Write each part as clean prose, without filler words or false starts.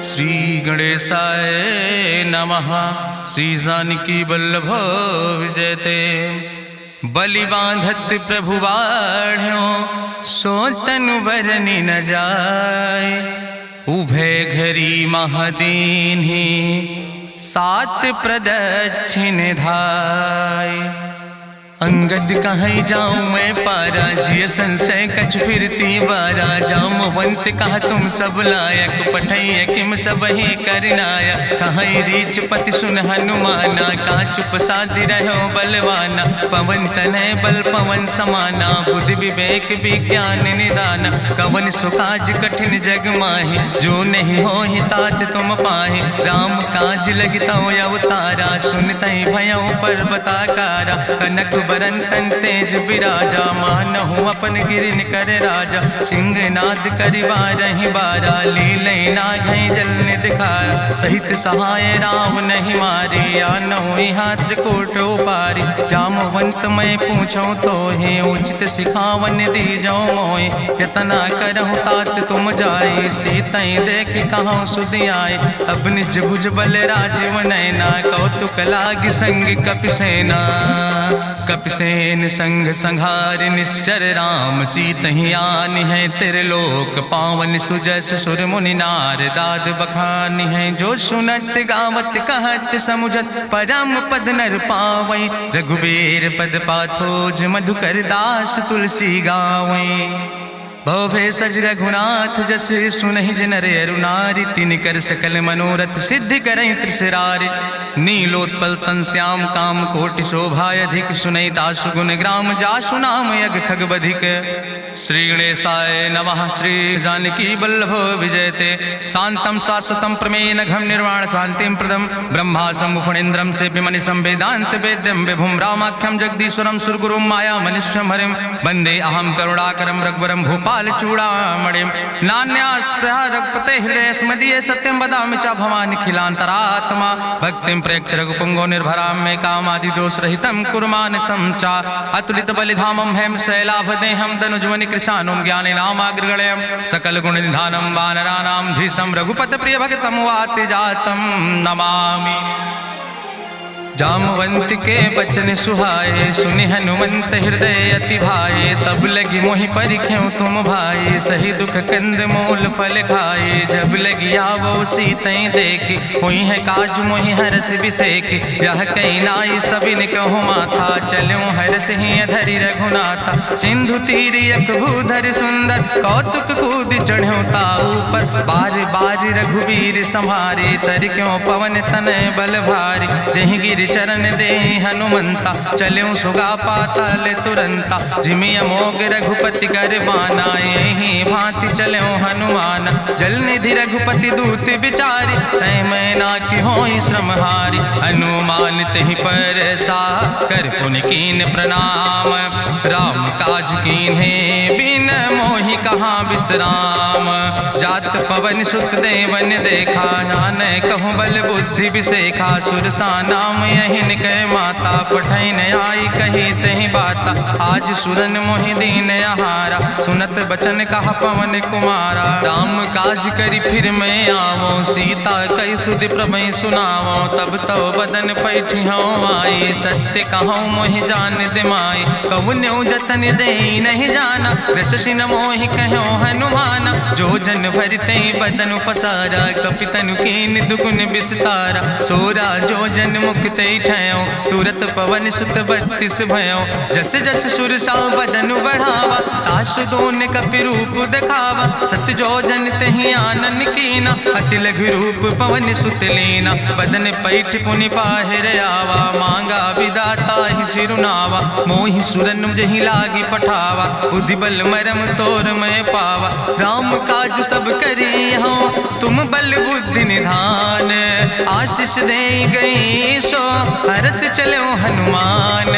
श्री गणेशाय नमः। श्री जानकी वल्लभ विजयते। बलि बांधत प्रभु बाढ़ो सो तनु बरनि न जाय। उभय घरी महादीन्हि सात प्रदक्षिण धाय। अंगद कहीं जाऊं मैं पारा जिय संशय कछ फिरती बारा। जामवंत कहा तुम सब लायक पठैय किम सब ही करनाया। कहीं रीच पति सुन हनुमाना कहा चुप साधि रहो बलवाना। पवन तनय बल पवन समाना बुद्धि विवेक विज्ञान निदाना। कवन सुकाज कठिन जग माहि जो नहीं हो ही तात तुम पाहि। राम काज लगता अवतारा सुनतहि भयउ पर्वताकारा। कनक बरन तन तेज बिराजा मानहु अपन गिरिन कर राजा। सिंह नाद करि बारहि बारा लीलय नागहि जल निधिखारा। सहित सहाय राम नहीं मारे आनहु यहाँ त्रिकोट उपारी। जामवंत मैं पूछूं तो हे उचित सिखावन दीजो मोय। यतना करहु तात तुम जाए सीतई देख कहूँ सुधि आए। अब निज भुज बल राजीव नैना कौतुक लाग संग कपिसेना। कपिसेन संग संहार निश्चर राम सीतहि आनि है त्रिलोक पावन। सुजस सुर मुनि नार दाद बखानि है। जो सुनत गावत कहत समुझत परम पद नर पावै। रघुबीर पद पाथोज मधुकर दास तुलसी गावै। भव भेषज रघुनाथ जस सुनहि जिनर अरुनारि। तिन कर सकल मनोरथ सिद्धि करहि त्रिसरारि। नीलोत्पल तन श्याम काम कोटि शोभाय अधिक। सुनहि दासु गुण ग्राम जासु नाम यज्ञ खग बधिक। श्री गणेशाय नमः। श्री जानकी वल्लभ विजयते। शांतम शाश्वतम प्रमेय घम निर्वाण शांतिम प्रदम। ब्रह्मा शंभु फणीन्द्रम से विमनिशं वेदांत वेद्यम विभुम रामाख्यम जगदीश्वरम सुरगुरुम माया मनिष्यम हरिम। वंदे अहम करुणाकरम रघुवरम भूपाल चूड़ामणिम। नान्यास्पृहा रघुपते हृदय स्मदीय सत्यम वदामि च भवानि खिलांतरात्मा। भक्तिम प्रयच्छ रघुपुंगो निर्भराम मे कामादि दोष रहितम कुर्मानसं च। अतुलित बलिधामम हेम शैलाभदेहम दनुजवनि कृशानुम ज्ञाने नामाग्रगणयम। सकल गुण निधानम वानराणाम धीशम रघुपत प्रिय भगतम वाति जातम नमामि। जामवंत के बचन सुहाए सुनि हनुमंत हृदय अति भाए। तब लगी मोहि परिख्यों तुम भाई सही दुख कंद मूल फल खाए। जब लगी आवो सीतई देखी हुई है काज मोहि हरस बिसेकी। यह कई नाई सबिन कहु माथा चलो हरस ही धरि रघुनाथा। सिंधु तीर यक भूधर सुंदर कौतुक कूद चढ़्यो ताऊ पर। बार बार रघुवीर संहारे तर क्यों पवन तनय बल भारी। जहि गिर चरण दे हनुमंता चल्यों सुगा पाताल तुरंता। जिमि अमोघ रघुपति कर बाना यही भांति चल्यों हनुमाना। जल निधि रघुपति दूत बिचारी तय मैना की होई श्रमहारी। हनुमान तहि पर सा कर पुनि कीन प्रणाम। राम काज कीन्हे बिन मोहि कहाँ विश्राम। जात पवन सुत देवन देखा नानक कहूँ बल बुद्धि विसेखा। सुरसा नाम यहिन कह माता पठैन आई कही तहि बाता। आज सुरन मोहि दीन आहारा सुनत बचन कहा पवन कुमारा। राम काज करी फिर मैं आवो सीता कई सुधि प्रभु सुनावो। तब तो बदन पैठी हूँ आई सत्य कहूँ मोहि जान दिमाई। कहुन्यु जतन दे नहीं जाना रसिन मोहि कहो हनुमाना। जो जन भरते बदन पसारा कपितनु कीन दुगुन विस्तारा। सोरा जो जन मुक्त ठयो तुरत पवन सुत 32 भयो। जस जस सुरसा बदन बढ़ावा तासु दोन कपि रूप दिखावा। सत्य जो जन तहि आनन कीना अति लघु रूप पवन सुत लीना। बदन पैठ पुनि पाहिर आवा मांगा विदाता ही सिरुनावा। मोहि सुरन जहि लागी पठावा बुद्धि बल मरम तोर मैं पावा। राम काज सब करी हो तुम बल बुद्धि निधान। आशीष दे गई सो हरस चलो हनुमान।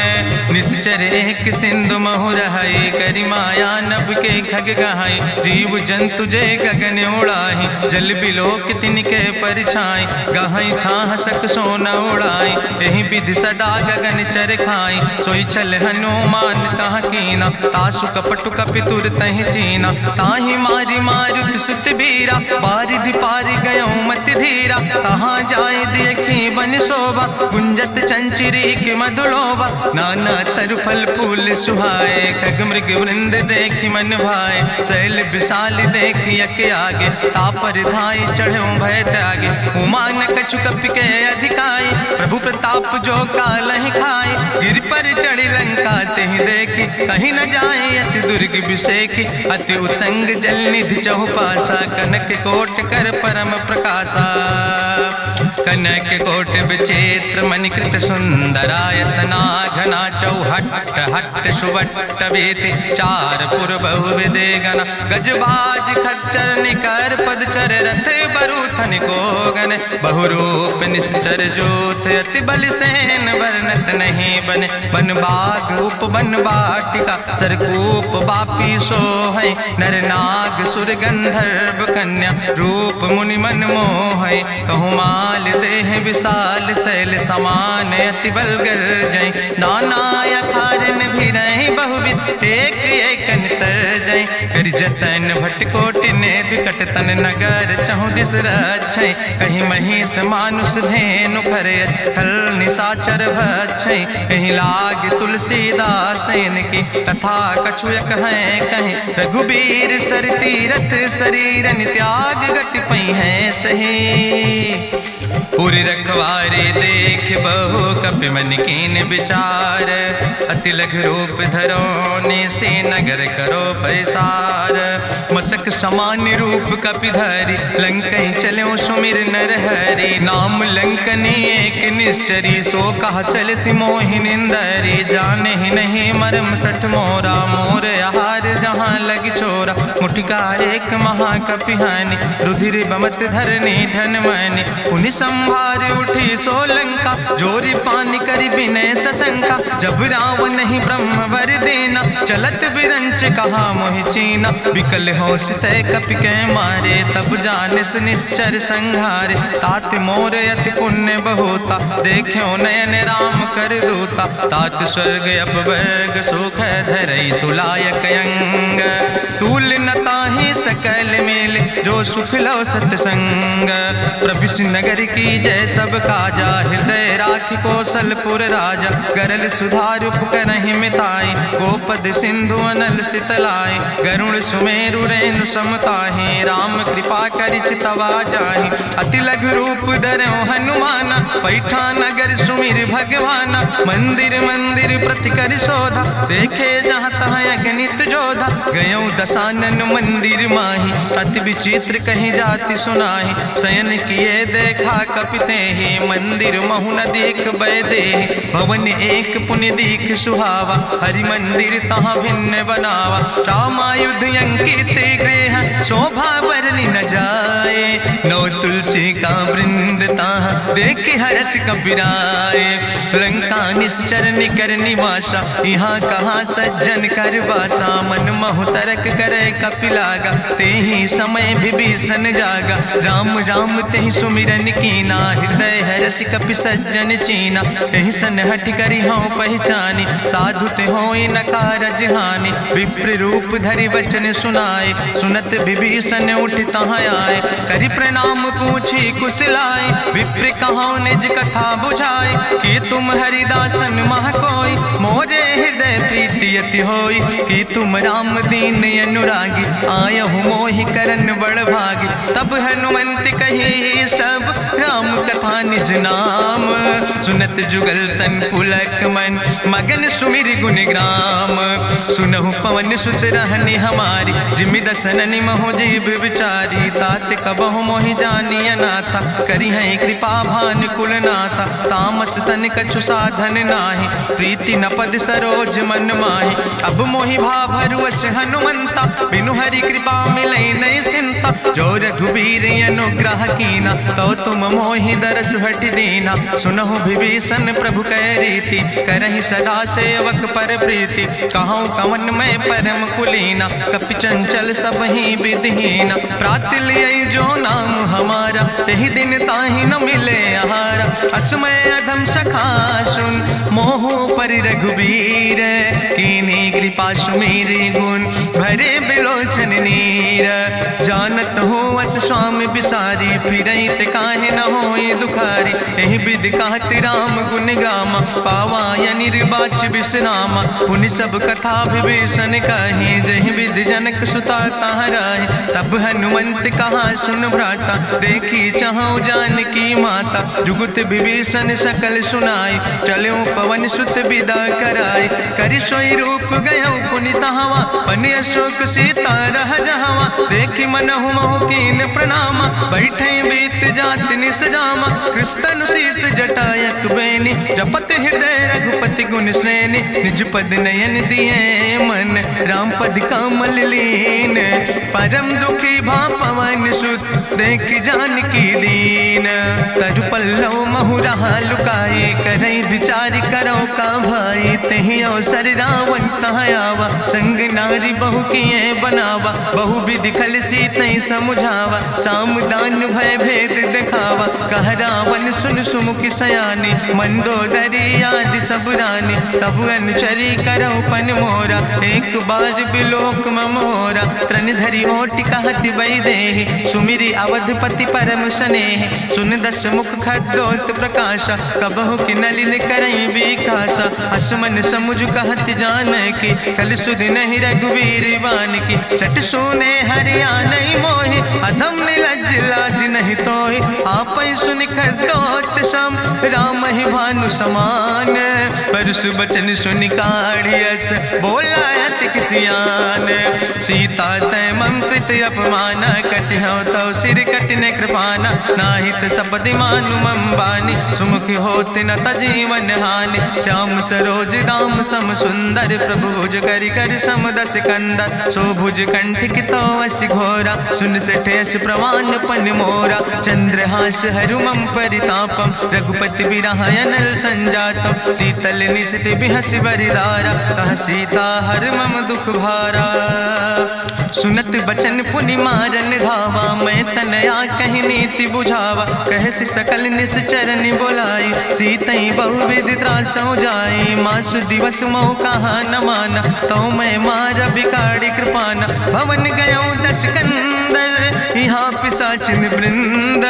निश्चर एक सिंधु महु रहाई करी माया नभ के खग गहाई। जीव जंतु जे गगन उड़ाई जल बिलोक तिनके परछाई। गहाई छाह सक सोन उड़ाई यही विधि सदा गगन चर खाई। सोई चल हनुमान तह कीना तासु कपटु कपितुर तहि चीना। ताहि मारी मारुत सुत बीरा बारिधि पारि गयो मति धीरा। तहाँ जाय देखी बन शोभा गुंजत चंचिरी के मधुलोभा। नाना तरु फल फूल सुहाए खग मृग वृंद देखी मन भाए। शैल विशाल देखी यके आगे तापर धाई चढ़ो भय त्यागे। उमान कछु कपि के अधिकाई प्रभु प्रताप जो कालहि खाई। गिर पर चढ़ी लंका तेहि देखी कहीं न जाए अति दुर्ग विषेखी। अति उतंग जल निधि चहुपासा कनक कोट कर परम प्रकाशा। कनक कोट विचित्र मणिकृत सुंदरायतना घना। चौहट्ट हट्ट सुवट्ट बेति चार पुर बहु विदेगना। गजबाज खच्चर निकर पदचर रथ बरूथन को गन। बहुरूप निश्चर जोत अति बल सेन वर्णत नहीं बने। बन बाग उप बन बाटिका सरकूप बापी सोहै। नर नाग सुर गंधर्व कन्या रूप मुनि मन मोहै। कहूँ माल देह विशाल शैल समान अति बलगर जय। नाना अखारन भी रही बहुविध एक एक अंतर जय। कर जतन भटकोटि ने विकट तन नगर चहु दिस रक्षै। कहीं महिष मानुष धेनु खरे खल निशाचर भक्षै। कहीं लाग तुलसीदास इनकी कथा कछुयक है कहीं। रघुबीर सर तीरथ शरीरन त्याग गति पई है सही। पूरी रखवारे देख बहु कपि मन कीन विचार। अति लघु रूप धरो से नगर करो पैसार। मसक समान रूप कपि धरि लंकई चलो सुमिर नर हरि। नाम लंकनी एक निश्चरी सो कहा चल सिमोहि निंदरी। जाने ही नहीं मरम सठ मोरा मोर आहार जहाँ लग चोरा। मुठिकार एक महाकपि हानि रुधिर बमत धरनी धन मानी। पुनि संभार उठी सोलंका जोरी पानी करी विनय सशंका। जब रावण नहीं ब्रह्म वर देना चलत बिरंच कहा मोहि चीना। विकल होश तय कपि के मारे तब जानिस निश्चर संहारे। तात मोर अति पुण्य बहुता देखो नयन राम कर रूता। तात स्वर्ग अपवर्ग सुख धरई तुलायक अंग। तूल न ताहि सकल मेल जो सुख लो सत्संग। प्रभिस नगर की जय सब काजा हृदय राखि कौशलपुर राजा। गरल सुधार उपकरहि मिताई गोपद सिंधु अनल सितलाई। गरुण सुमेरु रेणु समताहि राम कृपा करि चितवा जाहि। अति लघु रूप धरो हनुमाना पैठा नगर सुमिर भगवाना। मंदिर मंदिर प्रति कर शोधा देखे जहाँ तहाँ अगणित जोधा। गयो दशानन मंदिर माही अति विचित्र कहीं जाति सुनाही। शयन किए देखा कपिते ही मंदिर महु न देख बैदे। भवन एक पुण्य दीख सुहावा हरि मंदिर तहाँ भिन्न बनावा। रामायुध अंकित गृह शोभा वर्णि न जाए। नौ तुलसी का वृंद तहाँ देख हरस कबीराए। लंका निश्चर निकर निवासा यहाँ कहाँ सज्जन कर वासा। मन महु तरक करे कपिलागा ते ही समय विभीषण जागा। राम राम ते ही सुमिरन कीना हृदय हरस कपि सज्जन चीना। तेहि सन हट करी हों पहचानी साधु ते होई न कारज हानि। विप्र रूप धरि वचन सुनाए सुनत विभीषण उठ तहाँ आए। करि प्रणाम पूछी कुशलाए विप्र कहो निज कथा बुझाए। कि तुम हरिदासन मह कोई मोरे हृदय प्रीति अति होई। कि तुम राम दीन अनुरागी आयहु मोहि करन बड़ भागी। तब हनुमंत कही सब राम कथा निज नाम। सुनत जुगल तन पुलक मन मगन सुमिर गुण ग्राम। सुनहु पवन सुत रहनी हमारी जिमि दसननि महु जीव विचारी। तात कबहु मोहि जानी अनाथा करी है कृपा भान कुलनाथा, तामस तन कछु साधन नाही, प्रीति न पद सरोज मन माही। अब मोहि भाभरुअस हनुमंता, बिनु हरि कृपा मिलै नहीं सिंता। जो रघुबीर अनुग्रह कीना, तो तुम मोहि दरस हट दीना। सुनहु विभीषण प्रभु कै रीति, करहि सदा सेवक पर प्रीति। कहूँ कवन में परम कुलीना, कपि चंचल सब ही विधिहीना। प्रात लियै जो नाम हमारा, तेहि दिन ताहि न मिले आहारा। असमय अधम सखा सुन, मोहु पर रघुबीर। कीन्ही कृपा सुमेरि गुण, भरे बिलोचन नीर। जानत हो अस स्वामी बिसारी, फिरहि ते काहे न होई दुखारी। एहि विधि कहत राम गुण गामा, पावा निर्वाच विश्रामा। पुनि सब कथा विभीषण कही, जहि विधि जनक सुता कहाँ राहि। तब हनुमंत कहा सुन भ्राता, देखी चाहूँ जानकी माता। जुगुत विभीषण सकल सुनाई, चलो पवन सुत विदा कराई। करि सोई रूप गयो पुनि तहवा, बनि अशोक सीता रह जहवा। देखी मनहु मोह कीन प्रणामा, बैठे बीत जात निस जामा। कृष्ण शीस जटायक बेनी, जपत हृदय रघुपति गुण श्रेणी। निज पद नयन दिए मन, राम पद कमल लीन। परम दुखी भा पवन सुत, देख जानकी दीन। तरु पल्लव महु रहा लुकाई, करई विचार करो का भाई। तेहि अवसर रावण तहाँ आवा, संग नारी बहु किए बनावा। बहु विधि खल सीतै समुझावा, सामदान भय भेद दिखावा। कह रावण सुन सुमुखि सयानी, मंदोदरी आदि सब रानी। तब अनुचरी करौ पन मोरा, एक बाज बिलोक ममोरा। तृण धरि ओटि कहत वैदेही, सुमिरि अवधपति परम स्नेह। सुन दस मुख खद्योत प्रकाशा, कबहु कि नलिन करई बिकासा। असमन समुझ कहत जानकी, कल सुधि नहीं रघुवीर बान की। सट सुने हरिया नहीं मोहि, अधम निलज्ज लाज नहीं तोहि। आपै सुनि खद्योत सम, राम ही भानु समान। परसु बचन सुनि काढ़ियस, बोला अति किसियान। सीता तै मम कृत अपमान, कटिहौ तौ सिर कटिन कृपाना। नाहित सपदि मानु मम बानी, सुमुखि होत न तजीवन हानि। श्याम सरोज दाम सम सुंदर, प्रभु भुज करि कर सम दस कंदर। सो भुज कंठ की तो अस घोरा, सुन सठे अस प्रवान पन मोरा। चंद्रहास हरु मम परितापम, रघुपति बिरहायनल संजातम। शीतल निशित बिहसि बरिदारा, कह सीता हर मम दुख भारा। सुनत बचन पुनि मारन धावा, मैं तनया कहि नीति बुझावा। कहसि सकल निश्चरन बोलाई, सीतई बहुविधि त्रासौ जाई। मासु दिवस मोह कहा न माना, तो मैं मार बिकाड़ी कृपाना। भवन गयो दस कंदर, यहाँ पिशाचिन वृंद।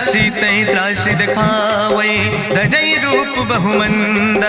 सीतई त्रास दिखावै, धजई रूप बहुमंद।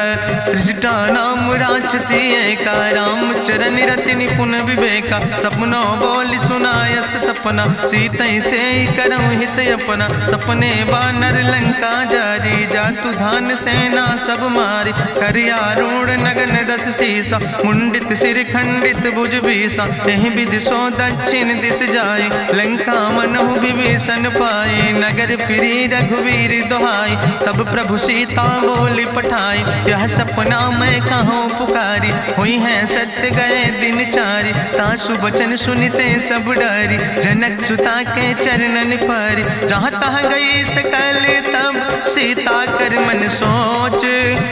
त्रिजटा नाम राक्षसी एका, राम चरण रति निपुण विवेका। सपनो बोल सुनायस सपना, सीतई से करऊँ हित अपना। सपने बानर लंका जारी, जातु धान सेना सब मारी। करियारूढ़ नगन दस सीसा, मुंडित सिर खंडित भुज बीसा। एहि विधि सो दक्षिण दिस जाई, लंका मनहु विभीषण पाई। नगर फिरी रघुवीर दुहाई, तब प्रभु सीता बोली पठाई। यह सपना मैं कहूँ पुकारी, हुई है सत्य गए दिन चारी। तासु वचन सुनिते सब डरी, जनक सुता के चरणन परी। जहाँ तहाँ गई सकल तब, सीता कर मन सोच।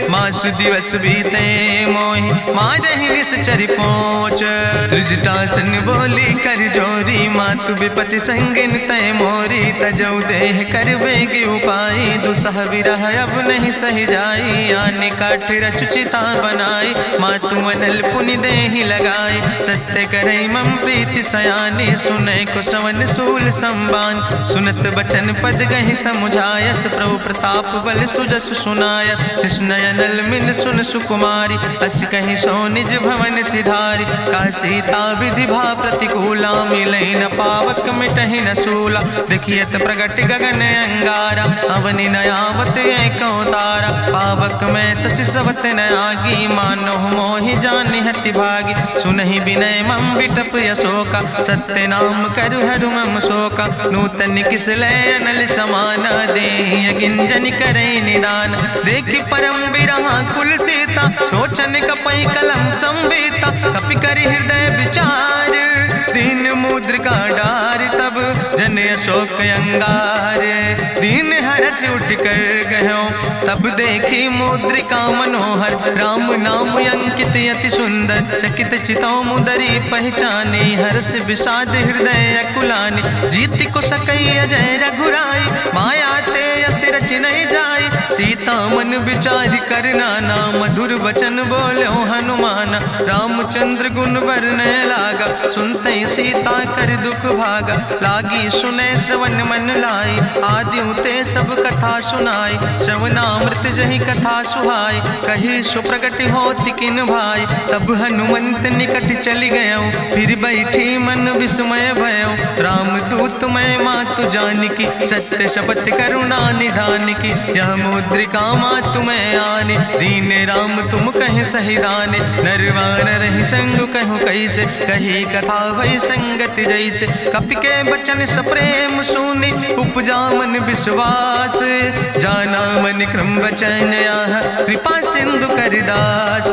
मासु दिवस बीते मोहि, मारहि निश्चर पहुँच। त्रिजटासन बोली कर जोरी, मातु विपति संगिन तय मोरी। तजौ देह कर बेग उपाय, दुसह विरह अब नहीं सही जाई। आने काठ रचुचिता बनाई, मातु अनल पुनि देहि लगाई। सत्य करई मम प्रीति सयानी, सुनै को श्रवण सूल संबान। सुनत बचन पद गहि समुझायस, प्रभु प्रताप बल सुजस सुनाय। कृष्णयनल मिल सुन सुकुमारी, अस कहि सो निज भवन सिधारी। का सीता विधि भा प्रतिकूला, मिलै न पावक मिटहि न सूला। देखियत प्रगट गगन अंगारा, अवनि न आवत एको तारा। पावक में शशि स्रवत न आगी, मानो मोहि जानि हति भागी। सुनहि विनय मम विटप अशोका, सत्य तय नाम करु हरु मम शोका नूतन किसलय अनल समाना दे गिंजन करे निदान देखि परम बिरहा कुल सीता सोचन कपई कलम संवेता कपि करि हृदय विचार दीन मुद्रिका डार तब जन अशोक अंगार दीन हरस उठ कर गयो तब देखी मुद्रिका मनोहर राम नाम अंकित अति सुंदर चकित चितौ मुदरी पहचाने हर्ष विषाद हृदय अकुलानी जीत को सकई अजय रघुराई माया ते अस रच नहीं जाई सीता मन विचार करना ना मधुर वचन बोलो हनुमान रामचंद्र गुण वर्णय लागा सुनते सीता कर दुख भागा लागी सुने श्रवण मन लाई आदि ते सब कथा सुनाई श्रवणामृत जहि कथा सुहाई कही सुप्रगट होति किन भाई तब हनुमंत निकट चली गयो फिर बैठी मन विस्मय भयो राम दूत मैं मातु जानकी सत्य शपथ करुणा निधान की यह मुद्रिका मातु मैं आने दीन राम तुम कहे सही दाने नरवान रही संग कहूँ कैसे कही कथा वही संगत जैसे कपि के बचन सप्रेम सुनी उपजा मन विश्वास जाना मन क्रम वचन आह कृपा सिंधु करिदास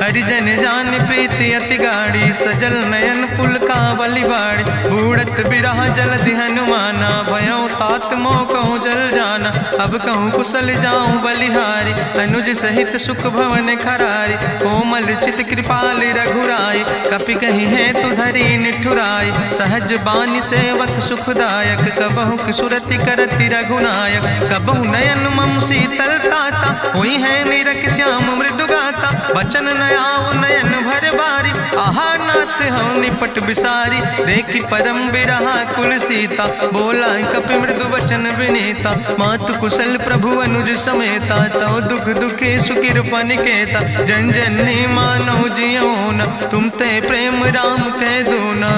हरिजन जान प्रीति अति गाड़ी सजल नयन पुल का बलिबाड़ी बूढ़त बिरह जलधि हनुमाना भयो तात मोह कहूँ जल जाना अब कहूँ कुशल जाऊँ बलिहारी अनुज सहित सुख भवन खरारी कोमल चित कृपाल रघुराई कपि कही है तु धरी निठुराई सहज बानी सेवक सुखदायक कबहु किशुरति करति रघुनायक कबहु नयन मम शीतल ताता हुई है निरख श्याम मृदु गाता बचन नयाव नयन भर बारी आहा नाथ हम निपट बिसारी देखी परम बिरहा कुल सीता बोला कपि मृदु वचन विनीता मातु कुशल प्रभु अनुज समेता तो दुख दुखे सुखिर पनिकेता जन जननी मानो जियो न तुम ते प्रेम राम कह दो ना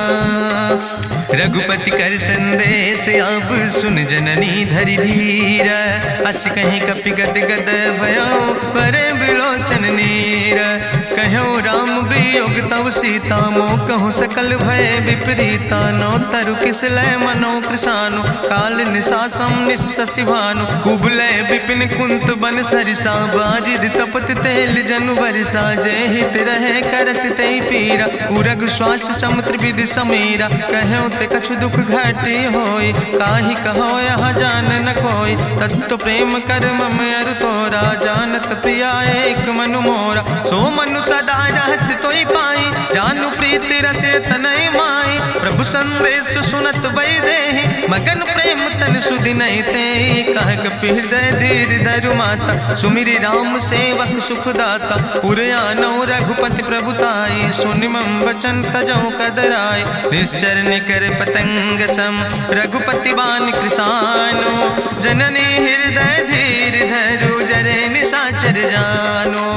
रघुपति कर संदेश अब सुन जननी धरि धीर अस कहीं कपि गद गद भयो परे बिलोचन नीर कहो राम वियोग तव सीता मोह कहूँ सकल भय विपरीता नो तरु किसलय मनो कृषानु काल निशासम निशसिभानु कुबलय विपिन कुंत बन सरिसा बाजिद तपत तेल जनु बरिसा जय हित रहे करत ते पीरा उरग श्वास समुद्र विधि समीरा कहो ते कछु दुख घाटी होई काहि कहो यहाँ जान न कोई तत्व प्रेम कर मम अरु तोरा जानत प्रिया एक मनु मोरा सो मनु सदा रहत तोई पाई जानु प्रीति रसे तनय माई प्रभु संदेश सुनत वै देहि मगन प्रेम तन सुधि नहीं ते कह कपि हृदय धीर धरु माता सुमिरि राम सेवक सुख दाता उरयानो रघुपति प्रभुताई सुनि मम वचन तजौ कदराय निश्चर निकर पतंग सम रघुपति बान कृसानो जननी हृदय धीर धरु जरे निशाचर जानो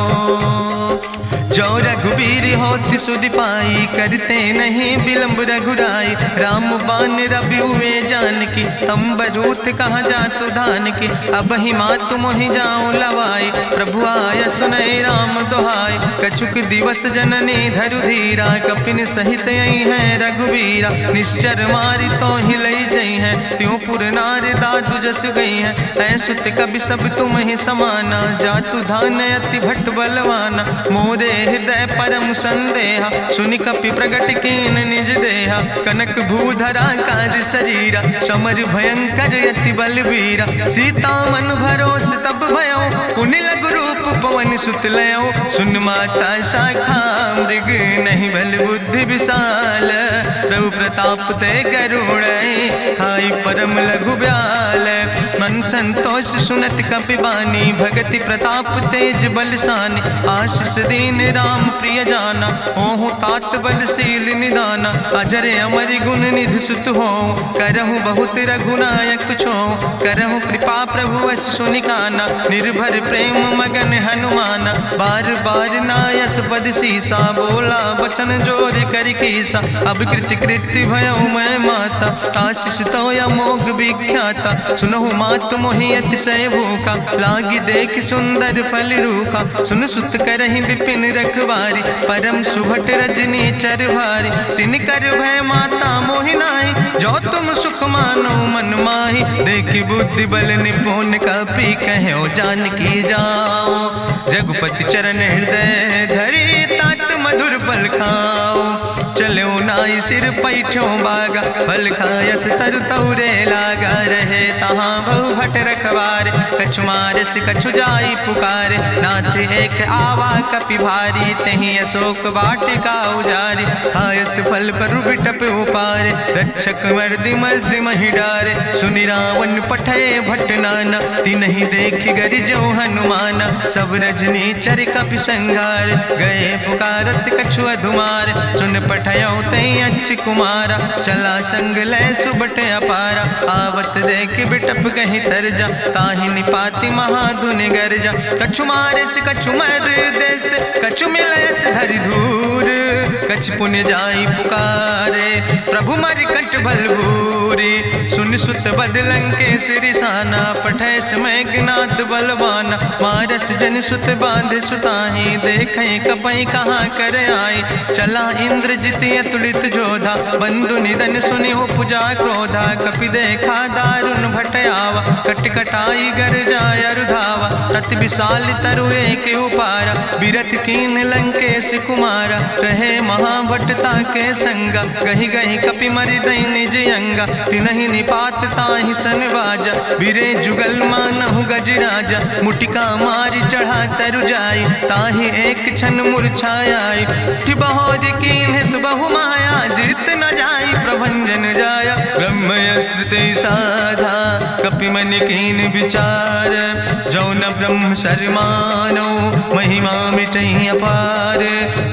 जो रघुवीर होति सुधि पाई करते नहीं विलंब रघुराई राम बान रवि हुए जानकी तंबरूत कहाँ जातु धान की अब ही मातु मोहि जाऊं लवाई प्रभु आय सुनय राम दुहाई कछुक दिवस जननी धरु धीरा कपिन सहित यही है रघुवीरा निश्चर मारी तो ही लई जई है त्यों पुर नार दादु जस गई है ऐसुत कभी सब तुम ही समाना जातु धान अति भट्ट बलवाना मोरे हृदय परम संदेहा सुनि कपि प्रगट कीन निज देहा कनक भूधरा काज शरीरा समर भयंकर यति बलवीरा सीता मन भरोस तब भयो पुनि लघु रूप पवन सुत लयो सुन माता शाखा मृग नहीं बल बुद्धि विशाल प्रभु प्रताप ते करुण खाई परम लघु ब्याल मन संतोष सुनत कपि बानी भगति प्रताप तेज बलसानी आशीष दीन राम प्रिय जाना ओहु तात बलशील निदाना अजर अमर गुण निधि सुत हो करहु बहुत रघुनायक छो करहु कृपा प्रभु अस सुनिकाना निर्भर प्रेम मगन हनुमाना बार बार नायस पद सीसा बोला वचन जोर कर कीसा अब कृति कृति भयो मैं माता आशीष तो अमोघ विख्याता सुनहु मात मात मोहि अतिशय भूखा, लागी देख सुंदर फल रूखा। सुन सुत करहि विपिन रखवारी, परम सुभट रजनी चर भारी। तिन कर भय माता मोहि नाहि, जो तुम सुख मानो मन माहि। देखि बुद्धि बल निपुण कपि, कहो जानकी जाओ। जगुपति चरण हृदय धरि, तात मधुर फल खाओ। चलो नाई सिर पैठो बागा, फल खायस तरु तौरे लागा। रहे तहाँ बहु भट रखवारे, कछु मारस कछु जाई पुकारे। नाथ एक आवा कपि भारी, तहीं अशोक वाटिका उजारी। खायस फल पर बिटप उपारे, रक्षक मर्दि मर्दि महि डारे। सुनि रावण पठय भट नाना, तिन्हि देखि गरिजो हनुमाना। सब रजनी चर कपि संघार, गए पुकारत कछु अधुमार। सुन पठयो तई अच्छ कुमारा, चला संग लय सुबट अपारा। आवत देख बिटप कहीं तरजा, ताहि निपाति महाधुनि गर्जा। कछु मारिस कछु मर देस, कछु मिलयस धरि धूर। कछ पुण्य जाई पुकारे, प्रभु मरि कंठ बल भूरी। सुन सुत बदलं के सिरिसाना, पठय समय ज्ञात बलवाना। मारस जन सुत बांध सुताही, देखें कपई कहाँ कर आई। चला इंद्रजित अतुलित जोधा, बंधु निधन सुनि उपजा क्रोधा। कपि देखा दारुण भटयावा, कट कटाई गर जाय रुधावा। तत विशाल तरु एक उपारा, बिरथ कीन लंकेश कुमारा। रहे महाभटता के संगा, गहि गहि कपि मरि दई निज अंगा। तिनहि निपात ताहि सन बाजा, बिरे जुगल मानहु गजराजा। मुटिका मारि चढ़ा तरु जाई, ताहि एक क्षण मूर्छाई। बहोज कीन बहु माया, जीत न जाई प्रभंजन जाया। ब्रह्मस्त्र ते साधा, कपि मन कीन विचार। जो न ब्रह्म शर्मानो, महिमा मिटई अपार।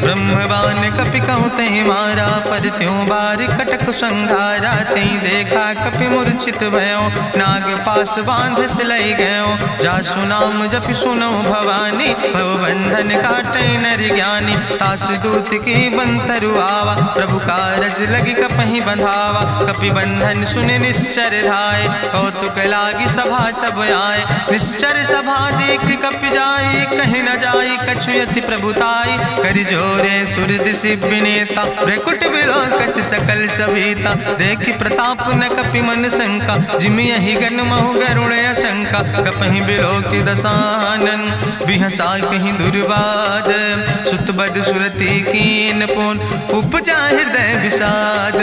ब्रह्मवान कपि कहु तहि मारा, पर त्यों बार कटक संघारा। तई देखा कपि मूर्छित भयो, नाग पास बांध सिलई गयो। जासु नाम जपि सुनो भवानी, भव बंधन काटै नर ज्ञानी। तास दूत की बंतरु आवा, प्रभु कारज लगी कपहि बंधावा। कपि बंधन सुनि निश्चर धाय, कौतुक लागी सभा सब आए। निश्चर सभा देख कपि जाई, कहीं न जाई कछु यति प्रभुताई। करि जोरे सुर दिसि विनेता, भ्रकुट विलोकत सकल सभीता। देखि प्रताप न कपि मन शंका, जिमि यहि गन महु गरुण असंका। कपहि बिलोकि दसानन, बिहसा कहीं दुर्वाद। सुत बद सुरति कीन पुन, उपजा हृदय विषाद।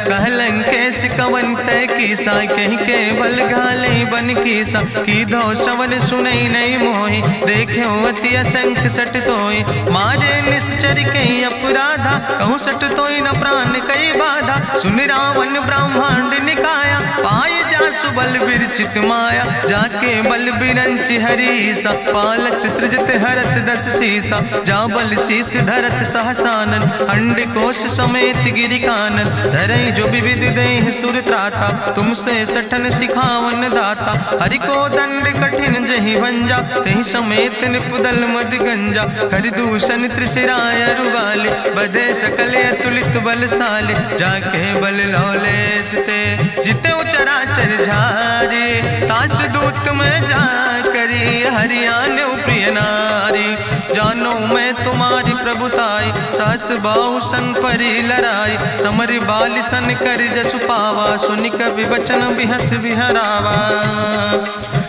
कहलन केस कवन तय कीसा, कहीं केवल घाले बन कीसा। कीधो श्रवण सुनई नहीं मोहि, देख्यो अति असंख सट तोय। मारे निश्चर कई अपराधा, कहूँ सट तोय न प्राण कई बाधा। सुन रावण ब्रह्मांड निकाया, पाय जासु बल विरचित माया। जाके बल बिरंच हरीसा, पालक सृजत हरत दस सीसा। जा बल शीस धरत सहसानन, अंड कोश समेत गिरि कानन। धरई जो विविध देह सुर त्राता, तुमसे सठन सिखावन दाता। हरि को दंड कठिन जहि भंजा, तहि समेत निपुदल मद गंजा। कर दूषण त्रिशिराय रुवाले, बधे सकल अतुलित बलशाले। जाके बल लौलेस ते, जिते चराचर झारे। तास दूत में जा करी, हरियाण प्रिय नारी। जानो मैं तुम्हारी प्रभुताई, सास बाहु सन परी लड़ाई। समर बाल सन कर जसु पावा, सुनि कवि वचन बिहस बिहरावा।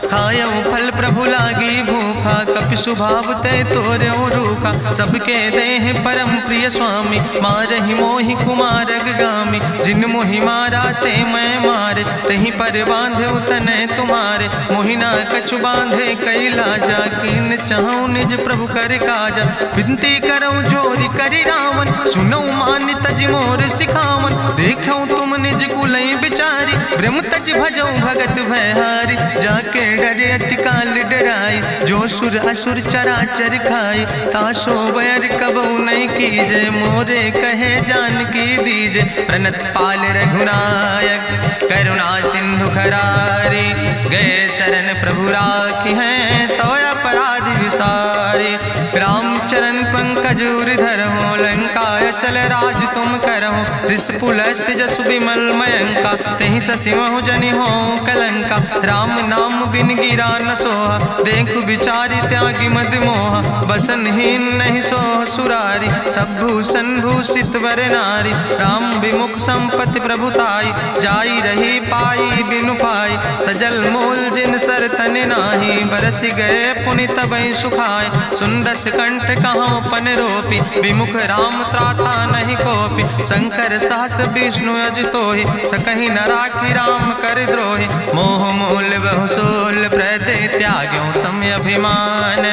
खायो फल प्रभु लागी भूखा, कपि स्वभाव ते तोर्यो रूखा। सबके देह परम प्रिय स्वामी, मारहि मोहि कुमार गामी। जिन मोहि मारा ते मैं मारे, तहीं पर बांधे तनै तुम्हारे। मोहि ना कछु बांधे कई लाजा, कीन चाहूं निज प्रभु कर काजा। विनती करऊं जोरि करि रावण, सुनऊ मान तज मोर सिखावन। देखऊं तुम निज कुलई बिचारी, ब्रह्म तज भजऊं भगत भयहारी। जाके डरे अति काल डराई, जो सुर असुर चराचर खाई। तासो बैर कबऊ नहीं कीजे, मोरे कहे जानकी दीजे। प्रणत पाल रघुनायक, करुणा सिंधु खरारी। गए शरण प्रभु राखी हैं, तो अपराध विसारी। रामचरण पंकज धर हो, लंका आय चल राज तुम करहु, ऋषपुलस्त्य जसु विमल मयंका, तेहि ससिमहु जनि हो कलंका। राम नाम बिन गिरा न सोहा, देखु विचारि त्यागी मद मोहा। बसनहीन नहीं सोह सुरारी, सब भूषण भूषित वर नारी। राम विमुख संपत्ति प्रभुताई, जाई रही पाई बिनु पाई। सजल मूल जिन सर तन नाही, बरस गए पुनि तबहि सुखाय। सुंदस कंठ कहाँ पन रोपी, विमुख राम त्राता नहीं कोपी। शंकर सहस विष्णु अजितोहि, सकहि न राखि राम कर द्रोहि। मोह मूल बहु सोल प्रदे, त्याग्यों तम अभिमान।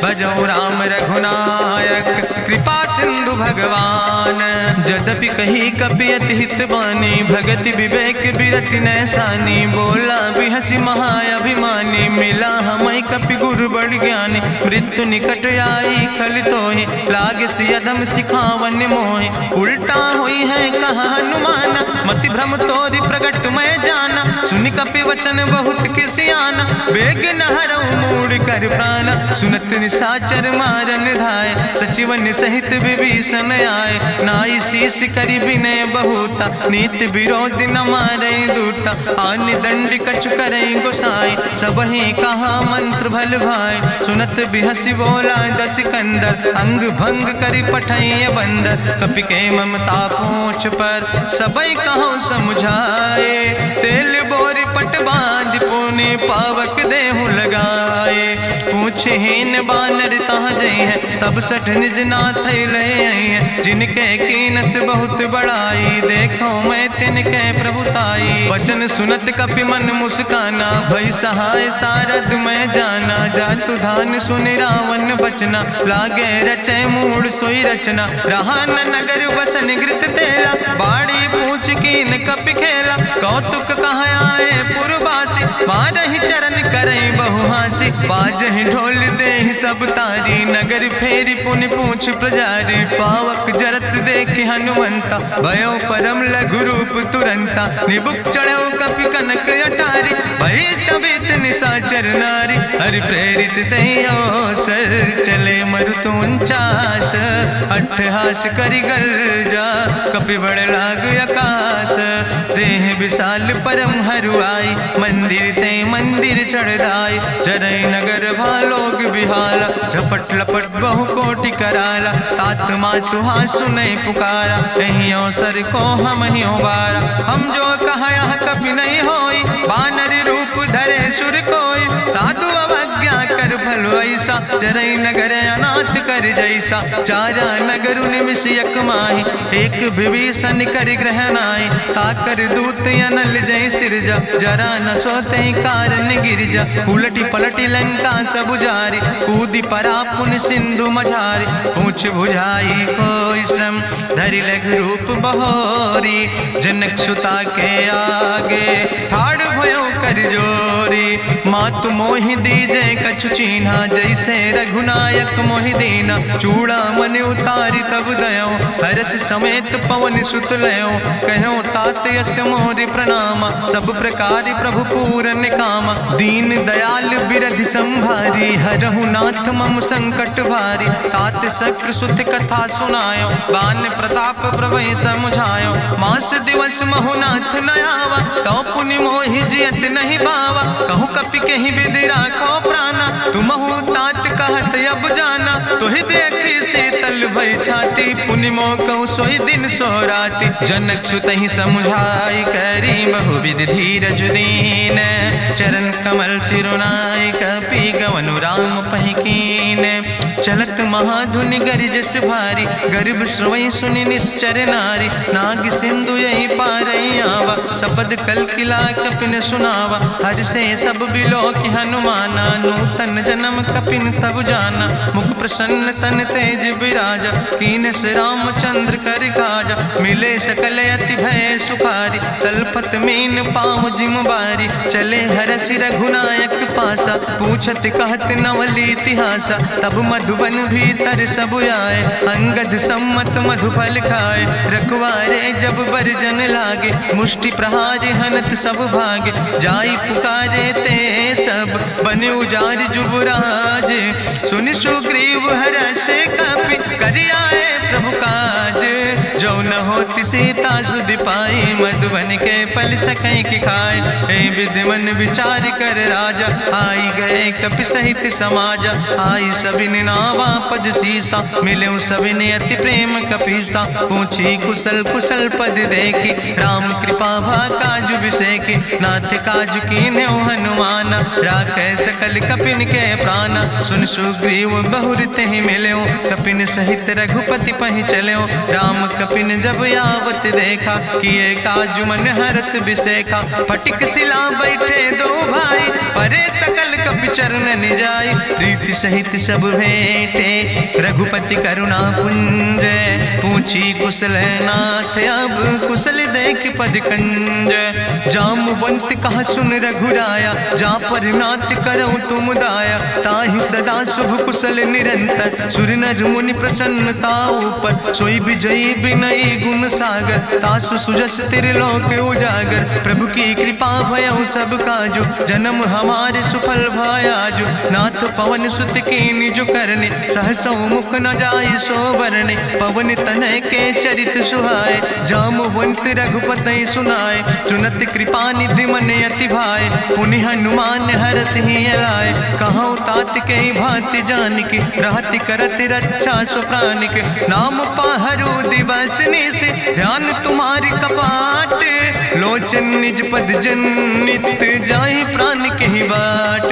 भजौ राम रघुनायक, कृपा सिंधु भगवान। जदपि कही कपि अति हित बानी, भगति विवेक बिरति नैसानी। बोला बिहसि महाअभिमानी, मिला हमय कपि गुरु बड़ ज्ञानी। मृत्यु निकट आई खल तोहि, लागे सियदम सिखावन मोहि। उल्टा हुई है कहा हनुमान, मति भ्रम तोरि प्रगट मैं जाना। सुनि कपि वचन बहुत किसियाना, बेग न हरऊ मूढ़ कर प्राण। सुनत निशाचर मारन धाय, सचिवन सहित विभीषण आए। नाई शीस करि विनय बहुता, नीति विरोध न मारै दूता। आन दंड कछु करै गोसाई, सबहि कहा मंत्र भल भाई। सुनत बिहसि बोला दस कंदर, अंग भंग करि पठैय बंदर। कपि के ममता पूछ पर, सबई कहो समुझाए। तेल बोरी पट बांध पुनि, पावक देहु लगाए। पूछहीन बानर तहाँ जई है, तब सठ निज नाथ ले आई है। जिनके कीनस बहुत बड़ाई, देखो मैं तिनके प्रभुताई। वचन सुनत कपि मन मुस्काना, भई सहाय सारद मैं जाना। जातु धान सुनि रावण बचना, लागे रचय मूढ़ सोई रचना। रहा न नगर बसन घृत तेला, बाड़ी पूछ कीन कपि खेला। कौतुक कहाँ आए पुरवासी, मारहि चरण करई बहुहासी। बाजहि ढोल देहि सब तारी, नगर फेरी पुनि पूछ पुजारी। पावक जरत देखि हनुमंता, भयो परम लघु रूप तुरंता। निबुक चढ़ो कपि कनक अटारी, भई सवित निशाचर नारी। हरि प्रेरित तहि अवसर, चले मरुत 49। अट्ठहास करि गर्जा, कपि बड़ लाग आकाश। देह विशाल परम हरुआई, मंदिर ते मंदिर चढ़ाई। जरै नगर भालोग बिहाला, झपट लपट बहु कोटि कराला। तात मातुहा सुनै पुकारा, कहीं अवसर को हम ही बारा। हम जो कहा यह कभी नहीं होई, बानर रूप धरे सुर कोई। साधु अवज्ञा कर भल ऐसा, जरै नगर अनाथ कर जैसा। चारा नगर निमिष यक माही, एक विभीषण कर ग्रह नाई। ताकर दूत अनल जय सिरजा, जरा न सोते कारण गिरजा। उलटी पलटी लंका सब जारी, कूदी परा पुन सिंधु मझारी। पूछ बुझाई कोई श्रम, धरि लघु रूप बहोरी। जनक सुता के आगे, ठाड़ भयो कर जोरी। मातु मोहि दीजे कछु चीन्हा, जैसे रघुनायक मोहि दीना। चूड़ा मन उतारी तब दयो, हरस समेत पवन सुत लयो। कहो तात यस मोरि प्रणामा, सब प्रकार प्रभु पूरन कामा। दीन दयाल बिरधि संभारी, हरहु नाथ मम संकट भारी। तात शक्र सुत कथा सुनायो, बान प्रताप प्रभय समुझायो। मास दिवस महु नाथ न आवा, तो पुनि मोहि जियत नहीं बावा। कहु कपि कहि विधि राखो प्राणा, तुमहु तात कहत अब जाना। तोहि देखी शीतल भई छाती, पुनि मोह कहु सोई दिन सोराती। जनक सुतहि समुझाई, करी बहु विधि धीरज दीन। चरण कमल सिरुनाई, कपि गवनु राम पहि कीन। चलत महाधुनि गरिजस भारी, गर्भ श्रोई सुनि निश्चर नारी। नाग सिंधु यही पारई आवा, सबद कल किला कपिन सुनावा। हर से सब बिलो कि हनुमाना, नूतन जन्म कपिन तब जाना। मुख प्रसन्न तन तेज विराजा, कीनस रामचंद्र कर काजा। मिले सकल अति भय सुखारी, तलपत मीन पाँव जिम बारी। चले हरस रघुनायक पासा, पूछत कहत नवल इतिहासा। तब मधुबन भीतर सब आए, अंगद सम्मत मधुफल खाए। रखवारे जब बरजन लागे, मुष्टि प्रहार हनत सब भागे। जाई पुकारे ते सब, बन उजार जुबराज। सुनि सुग्रीव हरषे कपि, करि आए प्रभु काज। न होती सीता सुध पाई, मधुबन के फल सकै की खाए। हे विधि मन विचार कर राजा, आई गए कपि सहित समाजा। आई सबिन नावा पद सीसा, मिले सबिन अति प्रेम कपीसा। पूछी कुशल कुशल पद देखी, राम कृपा भा काजु बिसेकी। नाथ काजु कीन्हे हनुमान, राखे सकल कपिन के प्राण। सुन सुग्रीव बहुर तेहि मिल्यो, कपिन सहित रघुपति पहि चल्यो। राम कपिन जब आवत देखा, किए काजु मन हरस बिसेखा। फटिक सिला बैठे दो भाई, परे सकल कपि चरण जाय। प्रीति सहित सब भेंटे, रघुपति करुणा पुंज। पूछी कुशल नाथ, अब कुशल देख पद कंज। जामवंत कहा सुन रघुराया, जा पर नाथ करऊँ तुम दाया। ताहि सदा शुभ कुशल निरंतर, सुर नर मुनि प्रसन्नता ऊपर। सोई विजयी विनयी गुण सागर, तासु सुजस त्रिलोक उजागर। प्रभु की कृपा भयउ सब काजु, जन्म हमारे सुफल भयाजु। नाथ पवन सुत कीन्हि जो करने, सहसौ मुख न जाय सो बरने। पवन तनय के चरित सुहाए, जामवंत रघुपति सुनाए। चुनत कृपा निधि मन अति भाए, पुनि हनुमान हरषि लाए। कहौं तात के भांति जानिके, रहति करत रक्षा सो प्राणिके। नाम पाहरु दिवस निशि, ध्यान तुम्हारी कपाट। लोचन निज पद जनित, जाहि प्राण के बाट।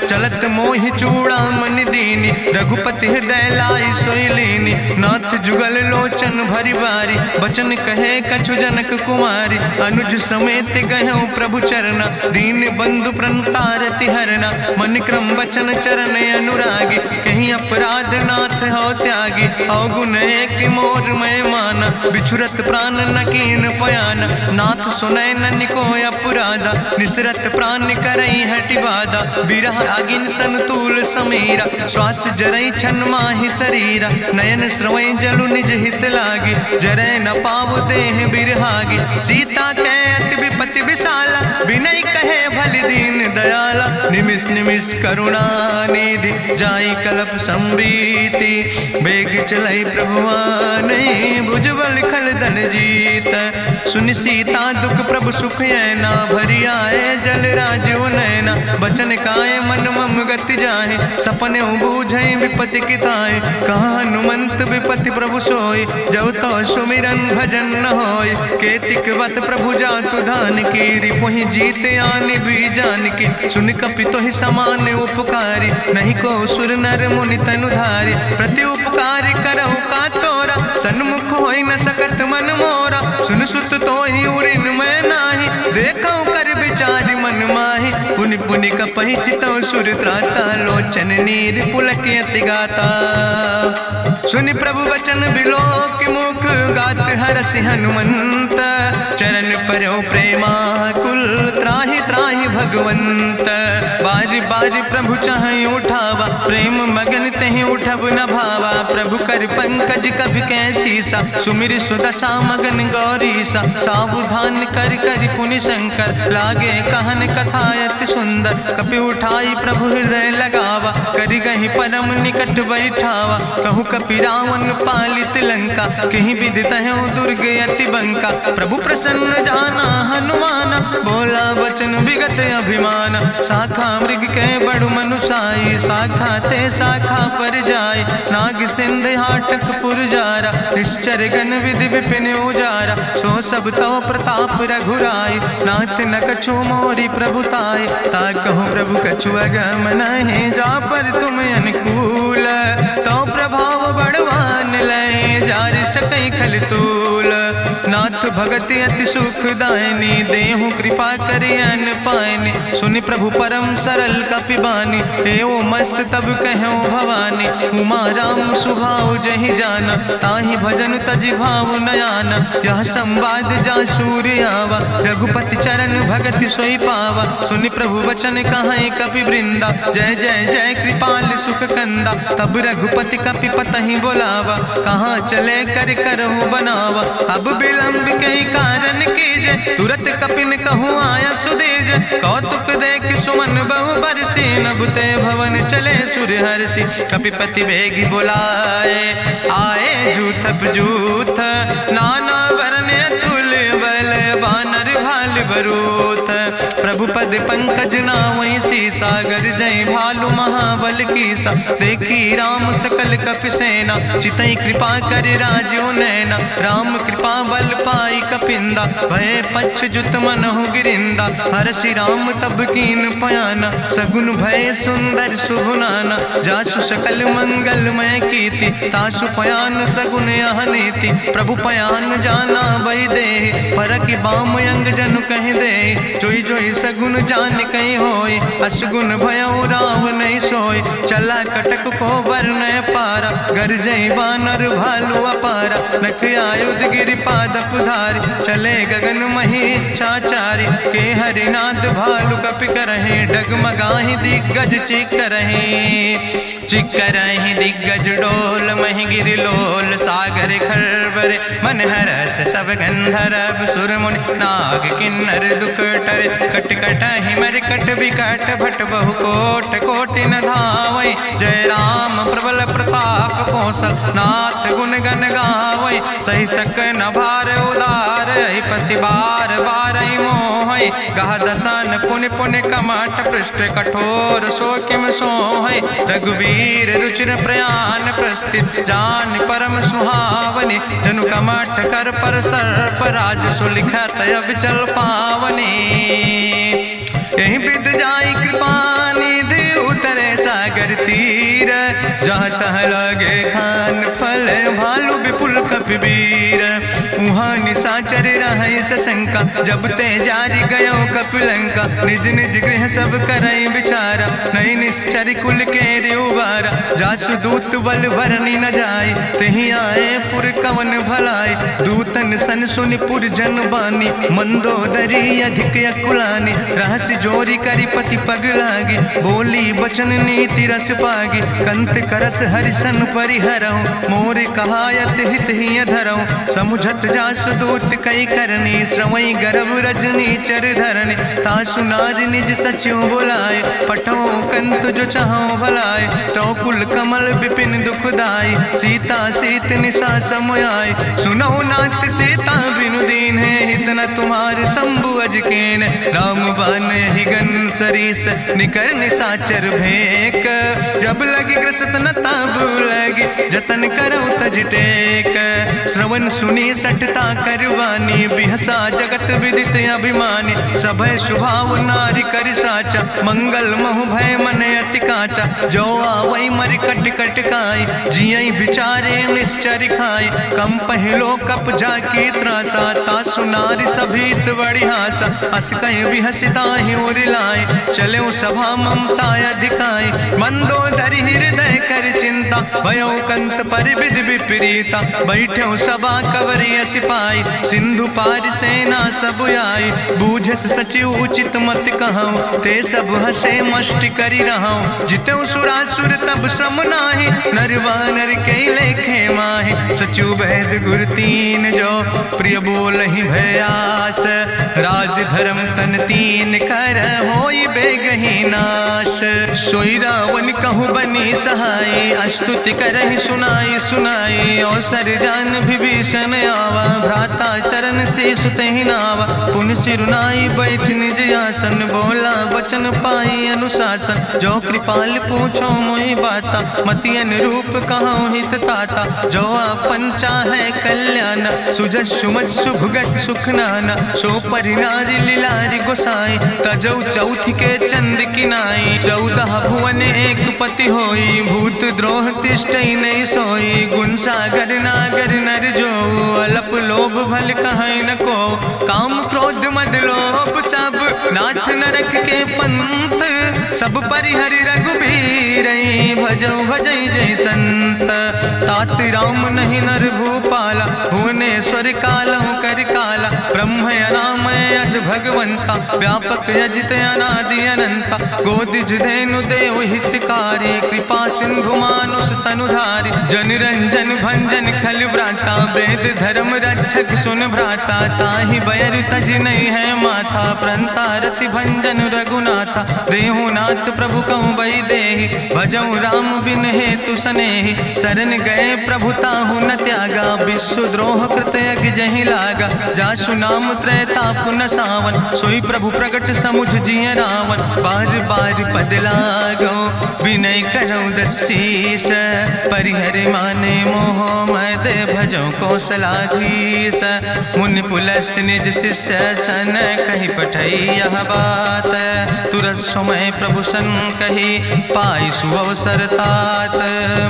चलत मोहि चूड़ामणि दीनी, रघुपति हृदय लाई सोई लीनी। नाथ जुगल लोचन भरि बारी, बचन कहे कछु जनक कुमारी। अनुज समेत गहऊँ प्रभु चरना, दीन बंधु प्रणतारति हरना। मन क्रम बचन चरण अनुरागी, कहीं अपराध नाथ हो त्यागी। अवगुण एक मोर मैं माना, बिछुरत प्राण न कीन पयाना। नाथ सुनय ननि को अपराधा, निसरत प्राण करई हटि बाधा। बिरह आगिन तन तूल समीरा, श्वास जरई छन माहि शरीरा। नयन श्रवै जलु निज हित लागी, जरै न पाव देह बिरहागी। सीता के अति विपति विशाला, विनय कहे भलि दीन दयाला। निमिष निमिष करुणा निधि, जाई कलप संबीति। बेग चलई प्रभुवानई, भुजबल खल धन जीत। सुनि सीता दुख प्रभु सुख ऐना, भरि आए जल राजो नैना। बचन काए मन मम गति जाहे, सपने बूझई विपति किताए। कहा हनुमंत विपति प्रभु सोई, जब तो सुमिरन भजन न होय। केतिक वत प्रभु जातु धान की, रिपुहि जीत आनि भी जान की। सुन कपि तोहि समान उपकारी, नहीं को सुर नर मुनि तनुधारी। प्रति उपकार करहु का तोरा, सन्मुख होई न सकत मन मोरा। सुन सुत तोहि उरिन मैं नाही, देखौ कर विचार मन माहि। पुनि पुनि कपहि चितौ सुर त्राता, लोचन नीर पुलक अति गाता। सुनि प्रभु वचन बिलोक मुख, गात हरषि हनुमंत। चरण पर्यो प्रेमाकुल, त्राहि त्राहि भगवंत। बाज बाज प्रभु चाहि उठावा, प्रेम मगन तेहि उठब न भावा। प्रभु कर पंकज कभि कैसीसा, सुमिर सुदशा मगन गौरीसा। सावधान कर कर पुनि शंकर, लागे कहन कथा अति सुंदर। कपि उठाई प्रभु हृदय लगावा, करि गहि परम निकट बैठावा। कहु कपि रावण पालित लंका, कहीं विधि तहु दुर्ग अति बंका। प्रभु प्रसन्न जाना हनुमाना, बोला वचन विगत अभिमान। शाखा मृग के बड़ु मनुसाई, शाखा ते शाखा पर जाय। नाग सिंध हाटक पुरजारा, निश्चर गण विधि विपिन उजारा। सो सब तव प्रताप रघुराई, नाथ न कछु मोरी प्रभुताई। ता कहूँ प्रभु कछु अगम नहीं, जा पर तुम अनुकूल। तो प्रभाव बड़वान लय, जार सकई खल तूल। नाथ भगति अति सुखदायनी, देहु कृपा करि अन पायनि। सुनि प्रभु परम सरल कपिबानी, एवो मस्त तब कहूँ भवानी। उमा राम सुभाव जहि जाना, ताहि भजन तजि भाव नयाना। यह संवाद जा सूर्य आवा, रघुपति चरण भगति सोई पावा। सुनि प्रभु वचन कहाई कपि वृंदा, जय जय जय कृपाल सुख कंदा। तब रघुपति कपि पतहि बोलावा, कहाँ चले कर करहु बनावा। अब विलंब कई कारण कीजे, तुरत कपिन कहूँ आया सुदेज। कौतुक देख सुमन बहु बरसी, नभ ते भवन चले सुर हरषि। कपिपति वेगी बुलाए, आए जूथप जूथ, नाना रूथ। प्रभु पद पंकज नावै सीसा, गर्जै भालु महाबल कीसा। देखी राम सकल कपि सेना, चितई कृपा कर राजो नैना। राम कृपा बल पाई कपिंदा, भय पक्ष जुत मनहु गिरिंदा। हरषि राम तब कीन पयाना, सगुन भय सुंदर शुभ नाना। जासु सकल मंगलमय कीर्ति, तासु पयान सगुन यह नीति। प्रभु पयान जाना बई दे, परकि बाम अंग जन कह दे। जोई जोई सगुन जान कहीं होय, असगुन भयउ राव नहीं सोय। चला कटक को वर्णय पारा, गर्जई बानर भालु अपारा। नख आयुध गिरि पादप धारी, चले गगन मही इच्छाचारी। के हरिनाद भालु कपि करहि, डगमगाहि दिग्गज चिकरहि। चिकरहि दिग्गज डोल, महि गिरि लोल। सागर खरबर मन हरस, सब गंधर्व सुर मुनि। नाग किन्नर दुख टरे, कट कटहि मरकट विकट। भट बहु कोट कोटि न धावै, जय राम प्रबल प्रताप कौशल। नाथ गुण गण गावै, सही सक न भार उदार। पति बार बार मोहै, गह दसन पुन पुन कमठ। पृष्ठ कठोर सो किम सोहै, रघुवीर रुचिर प्रयाण। प्रस्थित जान परम सुहावनी, जनु कमठ कर पर सर्प। राज सुलिखत अविचल पावनी, यही विद जाई कृपा निधि। उतरे सागर तीर, जहाँ तह लगे खान फल। भालु विपुल कपिवीर, उहाँ निशाचर रहै सशंका। जब ते जारी गयो कपिलंका, निज निज गृह सब करई विचारा। नहीं निश्चर कुल के उबारा, जासु दूत बल भरनी न जाय। तेहि आए पुर कवन भलाई, दूतन सन सुनि पुर जन बानी। मंदोदरी अधिक अकुलानी, रहस्य जोरी करी पति पग लागी। बोली बचन नीति रस पागी, कंत करस हरिसन परिहरऊँ। मोर कहायत हित ही धरऊँ, समुझत जासु दूत कई करनी। श्रवई गर्भ रजनी चर धरनी, तासु नार निज सचिव बुलाए। पठो कंत जो चाहो भलाए, तो कुल कमल विपिन दुखदाई। सीता सीत निशा समयाय, सुनो नाथ सीता बिनु दीन है। हित न तुम्हारे शंभु अजकेन, राम बान ही गन सरीस। निकर निशाचर भेक, जब लगी ग्रसत न ताब लगी। जतन करो तज टेक, श्रवण सुनी सटता करवानी। बिहसा जगत विदित अभिमानी, सभय स्वभाव नारी कर साचा। मंगल महु भय मन अति काचा, जो आवै मर कट कट खाई। जियई विचारे निश्चर खाई, कम पहलो कप जाकी त्रासा। तासु नारी सभीत बड़ी हासा, अस कह विहसिता ही उरिलाए। चलो सभा ममता अधिकाई, मंदोदरी हृदय कर चिंता। भयो कंत पर विध विपरीता, बैठो सभा कवरिय सिपाही। सिंधु पार सेना सब आई, बूझस सचिव उचित मत कहूँ। ते सब हसे मष्ट करी रहूँ, जितऊ सुरासुर तब श्रम नाही। नर वानर के लेखे माहि, सचिव भेद गुर तीन जो। प्रिय बोल ही भयास, राज धर्म तन तीन कर। होई बेगही नाश, सोई रावण कहूँ बनी सहाय। अस्तुति करहि सुनाई सुनाई, अवसर जान विभीषण आवा। भ्राता चरण से सुतहि नावा, पुन सिरुनाई बैठ निज आसन। बोला वचन पाई अनुशासन, जो कृपाल पूछो मोहि बाता। मति अनुरूप कहूँ हित ताता, जो आपन चाहे कल्याण। सुजस सुमत सुभगत सुख नाना, सो परिनारी लीलारी गोसाई। तजौ चौथ के चंद किनाई, 14 भुवन एक पति होई। भूत द्रोह तिष्ठई नहीं सोई, गुण सागर नागर नर जो। अलप लोभ भल कहीं न को, काम क्रोध मद लोभ सब। नाथ नरक के पंथ, सब परिहरि रघुबीर। भजो भजई जय संत, तात राम नहीं नर भूपाला। भुवनेश्वर कालहु कर काला, ब्रह्म अनामय अज भगवंता। व्यापक अजित अनादि अनंता, गोदिज धेनु देव हितकारी। कृपा सिंधु मानुष तनुधारी, जन रंजन भंजन खल व्राता। वेद धर्म रक्षक सुन भ्राता, ताहि बैर तज नहीं है माथा। प्रंता रति भंजन रघुनाथा, देहु नाथ प्रभु कहूँ बई देहि। भजऊ राम बिन हेतु सनेहि, शरण गए प्रभु ताहु न त्यागा। विश्व द्रोह कृत यज्ञ जहि लागा, जासु नाम त्रैताप न सावन, सोई प्रभु प्रगट समुझ जिय रावण। बार बार पद लागो विनय करौ दसीस, परिहर माने मोह मद भजो कौशलाधीश। मुनि पुलस्त निज शिष्य सन कहि पठई यह बात, तुरत समय प्रभु सन कही पाई सुअवसर तात।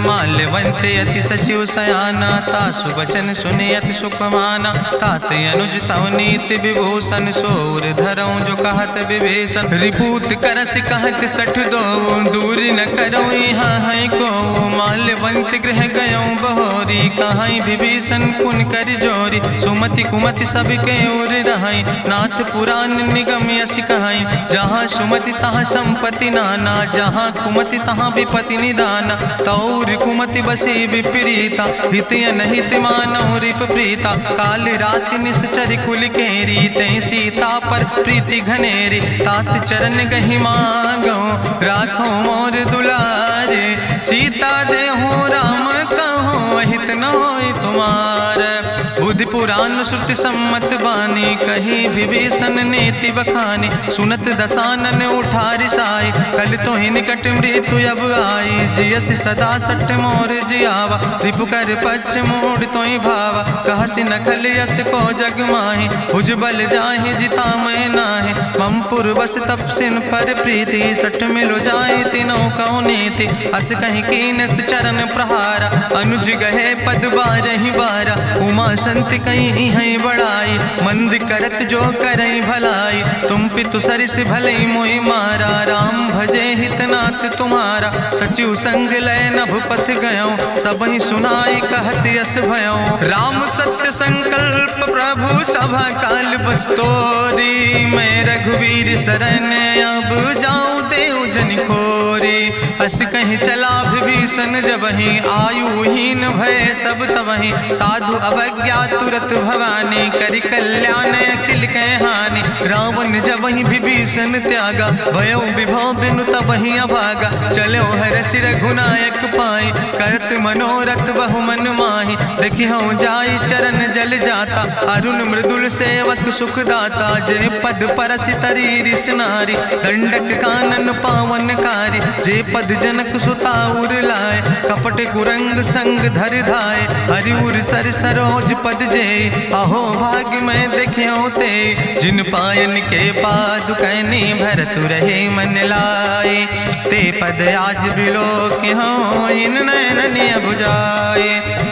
माल्यवंत अति सचिव सयाना, तासु वचन सुने अति सुख माना। तात अनुज तव नीति विभूषण, सोर धरऊं जो कहत विभीषण। रिपूत करस कहत सठ दो, दूर न करऊं यहाँ है को। माल्यवंत गृह गयऊं बहोरी, कहाई विभीषण पुन कर जोरी। सुमति कुमति सबके ओर रहाई, नाथ पुराण निगम यश कहाई। जहाँ सुमति तहाँ संपत्ति नाना, जहाँ कुमति तहाँ विपति निदाना। तौर कुमति बसी विपरीता, हित अनहित मानव रिप प्रीता। काल राति निश्चर कुल केरी, तै सीता पर प्रीति घनेरी। तात चरण गहि मांगो, राखो मोर दुलारे। सीता देहु राम कहो, अहित न होय तुम्हार। बुद्धि पुराण श्रुति सम्मत बानी, कही विभीषण नीति बखानी। सुनत दसानन उठारि साई, कल तो ही निकट मृत्यु अब आई। जियसि सदा सठ मोर जियावा, रिपु कर पक्ष मोड़ तो ही भावा। कहसि नखल यस को जग माहि, भुज बल जाहि जिता मैं नाहि। ममपुर बस तपसिन पर प्रीति, सठ मिलो जाए तीनों कौ नीति। अस कहीं कीनस चरण प्रहारा, अनुज गहे पद बारहि बारा। उमा संत कहीं है बड़ाई, मंद करत जो करई भलाई। तुम पितु सरिस भले मोहि मारा, राम भजे हितनाथ तुम्हारा। सचिव संग लय नभ पथ गयो, सबहि सुनाई कहत यस भयो। राम सत्य संकल्प प्रभु सभा काल बस्तोरी। मैं रघुवीर शरण अब जाऊं देव जन खोरी। अस कहीं चला विभीषण जबहि, आयुहीन भय सब तबहि। साधु अवज्ञा तुरत भवानी, करि कल्याण अखिल कै हानि। रावण जबहि विभीषण त्यागा, भयो विभव बिनु तबहि अभागा। चलो हरषि रघुनायक पाई, करत मनोरथ बहु मन माहि। देखिहु जाई चरण जल जाता, अरुण मृदुल सेवक सुख दाता। जे पद परसि तरी रिस नारी, दंडक कानन पावन कारी। जे पद जनक सुता उर लाए, कपट कुरंग संग धर धाय। हरिउर सर सरोज पद जे, अहो भाग्य मैं देखियो ते। जिन पायन के पादुकैनी, भरत रहे मन लाए। ते पद आज बिलोक हो, इन नयन बुझाए।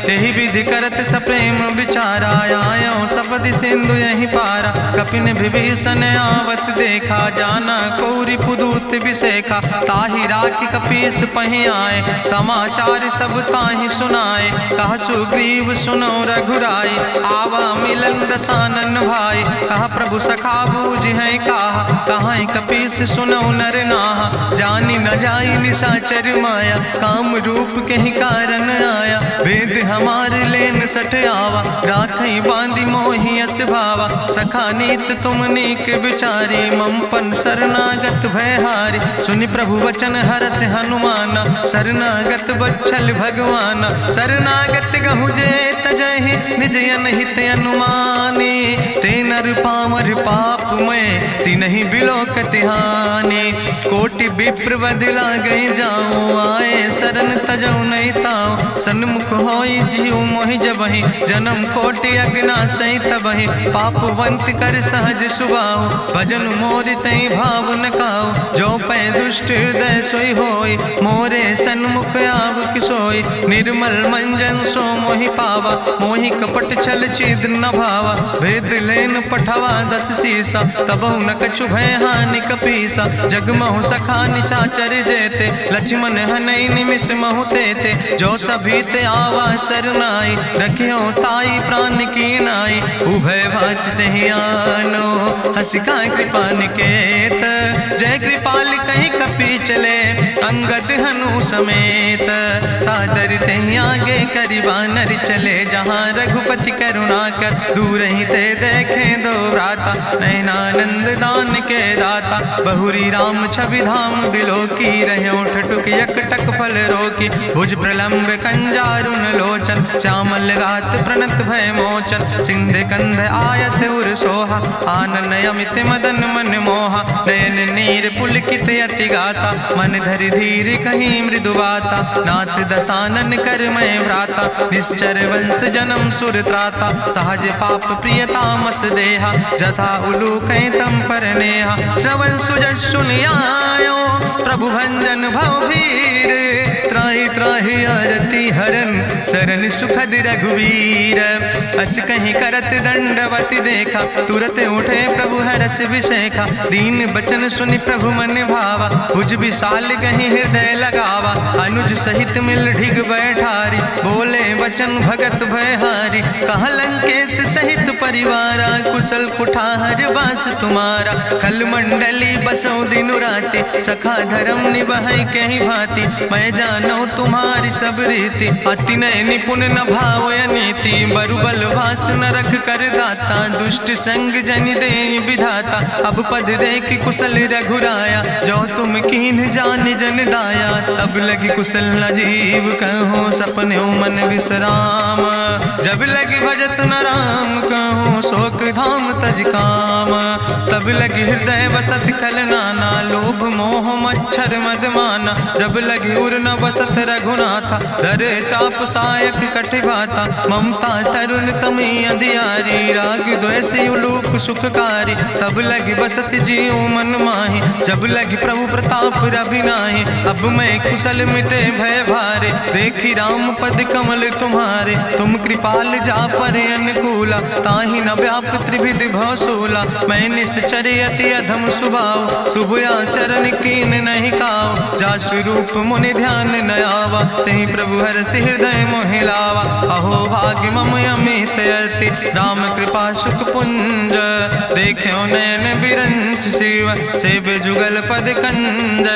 तेहि विधि करत सप्रेम विचारा, आयो सपदि सिंधु यही पारा। कपिन विभीषण आवत देखा, जाना कौरि पुदूत विशेखा। ताहि राखि कपीस पहि आए, समाचार सब ताहि सुनाए। कहा सुग्रीव सुनो रघुराई, आवा मिलन दसानन भाई। कहा प्रभु सखा बूझ है कहा, कहाँ कपीस सुनो नर नाहा। जानी न जाई निशाचर माया, काम रूप के ही कारण आया। वेद हमार लेन सठ आवा, राखई बांधी मोहि अस भावा। सखा नीत तुम नीक विचारी, ममपन शरणागत भयहारी। सुनि प्रभु वचन हरस हनुमाना, शरणागत बच्छल भगवाना। शरणागत गहु जे तजहि, निज अनहित अनुमानी। ते नर पामर पाप में, तिनहि बिलोकत हानि। कोटि विप्र बद लागै जाऊं, आए शरण तजौ नहीं ताऊं। सन्मुख होई जीव मोहि जबहि, जन्म कोटि अग्ना सही तबहि। पापवंत कर सहज सुभाऊ, भजन मोरि तै भाव न काऊ। जो पै दुष्ट हृदय सोई होई, मोरे सन्मुख आव किसोई। निर्मल मंजन सो मोहि पावा, मोहि कपट छल छिद्र न भावा। भेद लेन पठवा दस सीसा, तबहु न कछु भय हानि कपीसा। जगमहु सखा निचाचर जेते, लक्ष्मण हनई निमिष महु तेते। जो सभी ते आवा सरनाई, रखियो ताई प्राण की नाई। उभय भात तेहि आनो, हसिका कृपा निकेत। जय कृपाल कहीं कपी चले, अंगद हनु प्रभु समेत। सादर ते आगे करी बानर चले, जहाँ रघुपति करुणा कर दूर ही ते देखे दो व्राता। नयनानंद दान के दाता, बहुरी राम छवि धाम बिलो की रहे ठटुक यकटक फल रोकी। भुज प्रलंब कंजारुन लोचन, श्यामल गात प्रणत भय मोचन। सिंध कंध आयत उर सोहा, आनन अमित मदन मन मोहा। नयन नीर पुलकित अति गाता, मन धरि धीर कहीं मृदु बाता। नाथ दसानन कर मैं व्राता, निश्चर वंश जन्म सुर त्राता। सहज पाप प्रियतामस देहा, जथा उलूक तम पर नेहा। श्रवण सुजस सुनियायो, प्रभु भंजन भव भीर। त्राहि त्राहि आरती हरन, शरण सुखद रघुवीर। अस कहीं करत दंडवत देखा, तुरत उठे प्रभु हरस विशेखा। दीन बचन सुनि प्रभु मन भावा, भुज विशाल कहीं हृदय लगावा। अनुज सहित मिल ढिग बैठारी, बोले वचन भगत भयहारी। कहाँ लंकेश सहित परिवारा, कुशल कुठार बास तुम्हारा। कल मंडली बसो दिनु राति, सखा धर्म निभाई कहीं भांति। मैं जानो तुम्हारी सब रीति, अति नय निपुण न भाव नीति। बरुबल वास न रख कर दाता, दुष्ट संग जन दे विधाता। अब पद देख कुशल रघुराया, जो तुम कीन जान जन दाया। तब लगी कुशल न जीव कहो, सपने मन विश्राम। जब लगी भजत न राम कहो, शोक धाम तज काम। तब लगी हृदय बसत खल नाना, लोभ मोह मच्छर मद माना। जब लगी उर न बसत रघुनाथा, धरे चाप सायक कटिभाता। ममता तरुण तमी अंधियारी, राग द्वेषी उलूक सुखकारी। तब लगी बसत जीव मन माही, जब लगी प्रभु प्रताप रवि नाही। अब मैं कुशल मिटे भय भारे, देखी राम पद कमल तुम्हारे। तुम कृपाल जा पर अनुकूला, ताहि न व्याप त्रिविध भवसूला। मैं निश्चर अति अधम स्वभाव, शुभ आचरण कीन नहीं काव। जा स्वरूप मुनि ध्यान न आवा, तेहि प्रभु हरषि हृदय मोहि लावा। अहो भाग्य मम अमित अति, राम कृपा सुख पुंज। देखो नयन बिरंच शिव, सेव जुगल पद कंज।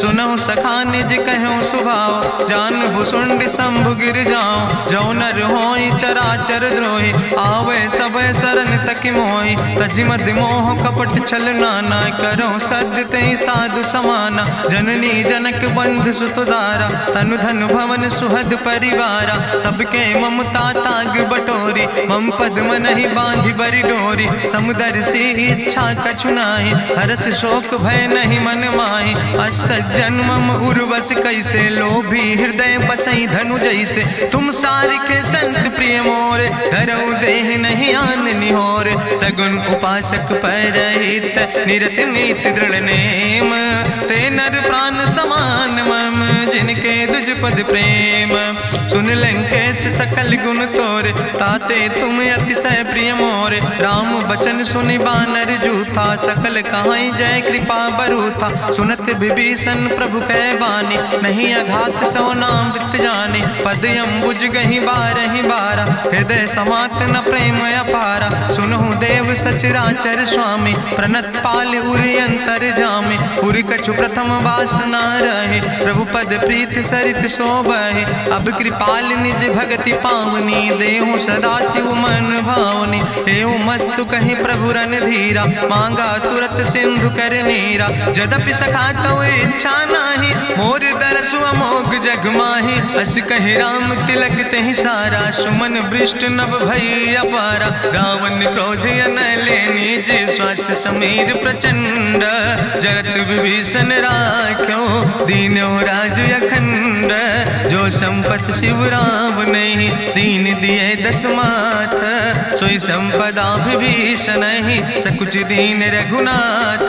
सुनहु सखा निज कहूँ सुभाव, जान भुसुंड शंभु गिर जाऊं। जो नर होई चराचर द्रोही, आवे सब शरण तक मोहि। तज मद मोह कपट छल नाना, करो सद्य तेहि साधु समाना। जननी जनक बंधु सुतदारा, तनु धन भवन सुहद परिवारा। सबके ममता ताग बटोरी, मम पद मन ही बांधि बरी डोरी। समुदर सी इच्छा कछु नाही, हरस शोक भय नहीं मन माही। असज्जन मम उर्वश कैसे, लोभी हृदय बसई धनु जैसे। तुम सारिके संत प्रिय मोरे, धरऊ देह नहीं आन निहोर। सगुन उपासक परहित, निरत नीति दृढ़ नेम। ते नर प्राण समान मम, जिनके दुज पद प्रेम। सुन लंकेश सकल गुण तोरे, ताते तुम अतिशय प्रिय मोरे। राम बचन सुनि बानर जूथा, सकल कहाई जय कृपा बरूथा। सुनत विभीषण प्रभु कै बानी, नहीं अघात सो नाम वृत जानी। पद अम्बुज गहि बारहि बारा, हृदय समात न प्रेम अपारा। सुनहु देव सचराचर स्वामी, प्रणत पाल उरि अंतर जामी। उरि कछु प्रथम वासना रहे, प्रभु पद प्रीत सरित शोभहि। अब कृपाल निज भगति पावनी, देहु सदा शिव मन भावनी। एवं मस्तु कहि प्रभु रन धीरा, मांगा तुरत सिंधु कर नीरा। जदपि सखा तो इच्छा नाही, मोर दरसु अमोघ जग माही। अस कहि राम तिलक तेहि सारा, सुमन वृष्ट नभ भई अपारा। रावण क्रोध अनले निज, श्वास समीर प्रचंड। जगत विभीषण राख्यो, दीनो राज अखंड। जो संपत शिव राम नहीं, दीन दिए दस माथ। सोई संपदा विभीषण ही, सकुच दीन रघुनाथ।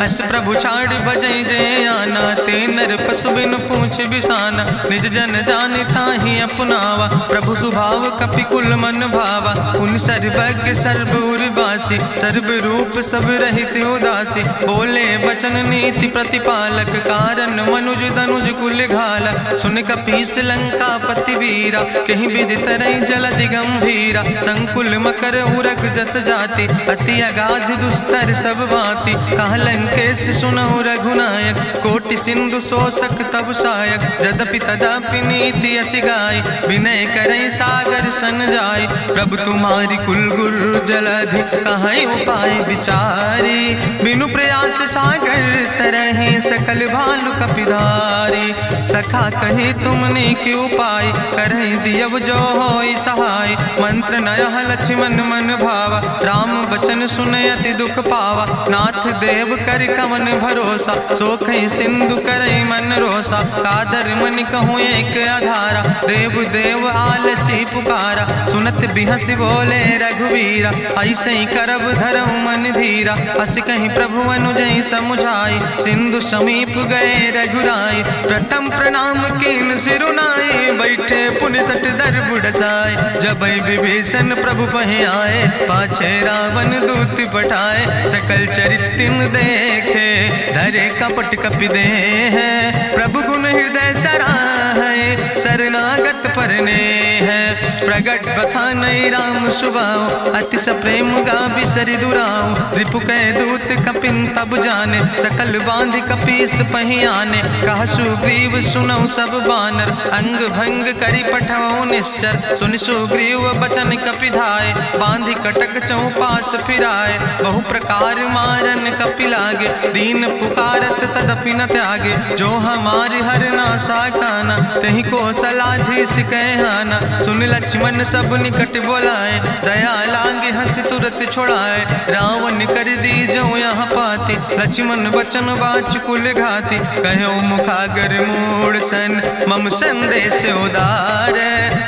अस प्रभु छाड़ बजै जय आना, ते नर पशु बिन पूछ बिसाना। निज जन जानि ताहि अपनावा, प्रभु स्वभाव कपि कुल मन भावा। पुन सर्वज्ञ सर्व उर्वासी, सर्व रूप सब रहित उदासी। बोले वचन नीति प्रतिपालक, कारण मनुज दनुज कुल घाला। सुन कपीस लंका पति वीरा, कहीं विधि तरई जलधि गंभीरा। संकुल मकर उरग जस जाति, अति अगाध दुस्तर सब भांति। कहा लंकेश सुनहु रघुनायक, कोटि सिंधु शोषक तब सायक, जदपि तदपि नीति असि गाय, विनय करई सागर सन जाय। प्रभु तुम्हारी कुल गुरु जलधि, कहीं उपाय विचारी, बिनु प्रयास सागर तरहि, सकल भालु कपिधारी। सखा कही तुमने के उपाय, करहि दियव जो होई सहाय। मंत्र नयह लक्ष्मण मन भावा, राम बचन सुनय अति दुख पावा। नाथ देव कर कवन भरोसा, सोखई सिंधु करई मन रोसा। कादर मन कहूँ एक आधारा, देव देव आलसी पुकारा। सुनत बिहस बोले रघुवीरा, ऐसे ही करब धरऊ मन धीरा। हस कहीं प्रभु अनुजय समुझाई, सिंधु समीप गए रघुराई। प्रथम प्रणाम कीन सिरुनाई, बैठे पुनि तट दर बुढ़साए। जब विभीषण प्रभु पहे आए, पाछे रावण दूत पठाए। सकल चरित्र देखे, धरे कपट कपि दे है। प्रभु गुण हृदय सराहै, शरणागत परने है। प्रगट बखानई राम सुभाऊ, अति सप्रेम गा बिसरि दुराऊ। रिपु कै दूत कपिन तब जाने, सकल बांध कपीस पहि आने। कह सुग्रीव सुनऊ सब बानर, अंग भंग करि पठऊ निश्चर। सुनि सुग्रीव बचन कपिधाय, बांधि कटक चौपास फिराए। बहु प्रकार मारन कपि लागे, दीन पुकारत तदपि न त्यागे। जो हमारि हर ना साकाना, तहि को सलाधीस कहना। सुन लक्ष्मण सब निकट बोलाए, दया लागे हंस तुरत छोड़ाए। रावण कर दी जो यहाँ पाती, लक्ष्मण बचन बाच कुल घाती। कहो मुखागर मूड सन, मम संदेश उदार।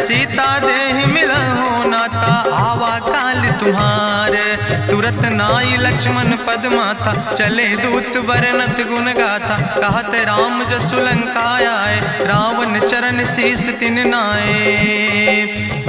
सीता देह मिला हो नाता, आवा काल तुम्हारे। तुरत नाई लक्ष्मण पद माथा, चले दूत बरनत गुण गाथा। कहत राम जसु लंका आए, रावण चरण शीस तिन नाए।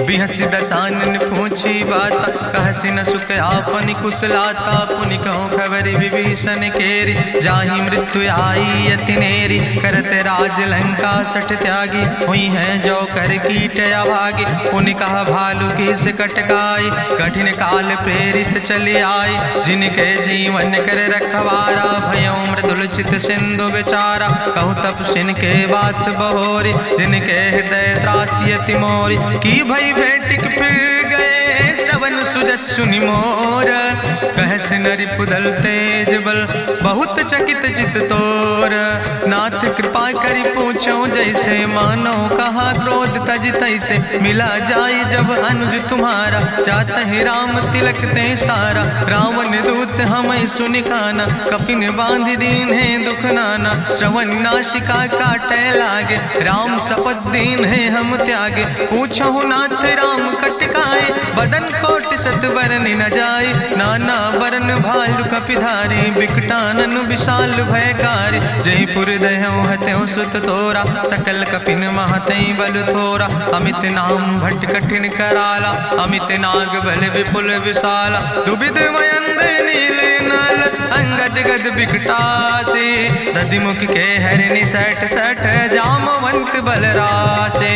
बिहस दसानन पूछी बाता, कहसि न सुख आपन कुशलाता। पुनि कहूँ खबर विभीषण केरी, जाहि मृत्यु आई अति नेरी। करत राज लंका सठ त्यागी, हुई है जो कर कीट अभागी। पुनि कहा भालू की से कटकाई, कठिन काल प्रेरित चली आई। जिनके जीवन कर रखवारा, भयो मृदुल चित सिंधु विचारा। कहूँ तप सिन के बात बहोरी, जिनके हृदय त्रासी अति मोरी। की भई भेटिक फिर गए, श्रवण सुजस सुनि मोर। कहस नरि पुदल तेज बल, बहुत चकित चित तोर। नाथ कृपा करि पूछो जैसे, मानो कहा क्रोध तज तैसे। मिला जाय जब अनुज तुम्हारा, जात है राम तिलक ते सारा। रावण दूत हमें सुनि काना, कपिन बांध दीन है दुख नाना। श्रवण नाशिका काटे लागे, राम शपथ दीन है हम त्यागे। पूछो नाथ राम कटकाए, बदन कोटि सत बरन न जाए। नाना बरन भालु कपिधारी, बिकटानन विशाल भयकारी। जयपुर दह्यों हत्यों सुत तोरा, सकल कपिन महतई बल थोरा। अमित नाम भट्ट कठिन कराला, अमित नाग बल विपुल विशाला। दुबिध मयंद नील नल, अंगद गद बिकटासे। दधिमुख के हरिणि सठ सठ, जामवंत बलरासे।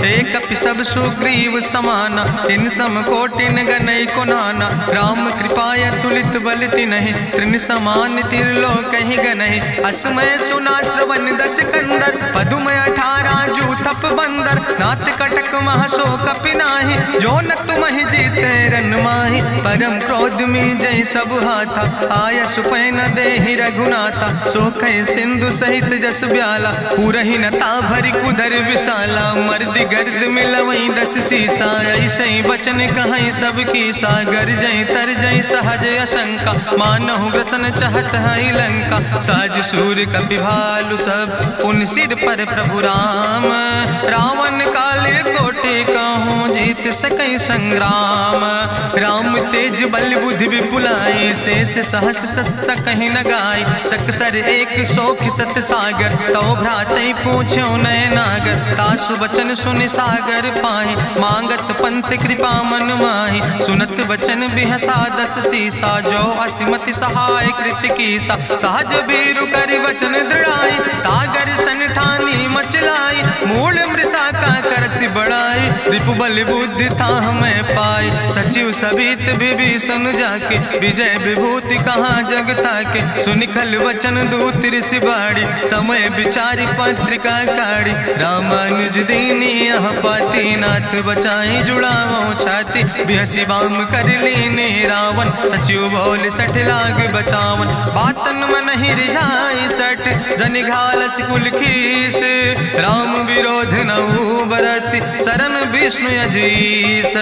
एक कपि सब सुग्रीव समाना, इन सम कोटिन गनई को नाना। राम कृपाय तुलित बल तिन्हि, त्रिन समान तिरलोक ही गनहि। असमय सुना श्रवण दस कंदर, पदुम 18 जूथप बंदर। नाथ कटक महसो कपि नाही, जो न तुमहि जीते रन माही। परम क्रोध में जय सब हाथा, आय सुपै न देहि रघुनाथा। सोखै सिंधु सहित जस ब्याला, पूरहि न ता भरि कुधर विशाला। मर्द गर्द मिलवई 10 सीसा, ऐसे बचन कहई सब की सागर। जय तर जय सहज अशंका, मानहु ग्रसन चाहत है लंका। साज सूर कपि भालु सब, पुन सिर पर प्रभु राम। रावण काले कोटि कहूँ, जीत सकई संग्राम। राम तेज बल बुद्धि विपुलाई, शेष सहस सत्स कहीं न गाय। सकसर 100 सत सागर, तो भ्रातई पूछो नय नागर। तासु बचन सुनि सागर पाहि, मांगत पंथ कृपा मन माहि। सुनत बचन बिहसा 10 सीसा, जो असिमति सहाय कृत कीसा। सहज बीरु करि वचन दृढ़ाई, सागर सन ठानी मचलाई। मूल मृषा का करसि बड़ाई, रिपु बल बुद्धि था हमें पाई। सचिव सबित विभीषण जाके विजय विभूति कहाँ जग ताके। सुनि खल वचन दूत ऋषि बाड़ी समय विचारी पत्रिका काढ़ी। रामानुज दीनी यह पाती नाथ बचाई जुड़ावो छाती। बिहसी बाम कर लीने रावण सचिव बोल सठ लाग बचावन। बातन मन ही रिझाई सठ जनि घालस कुल खीस। राम विरोध नऊ बरसी शरण विष्णु अजीस।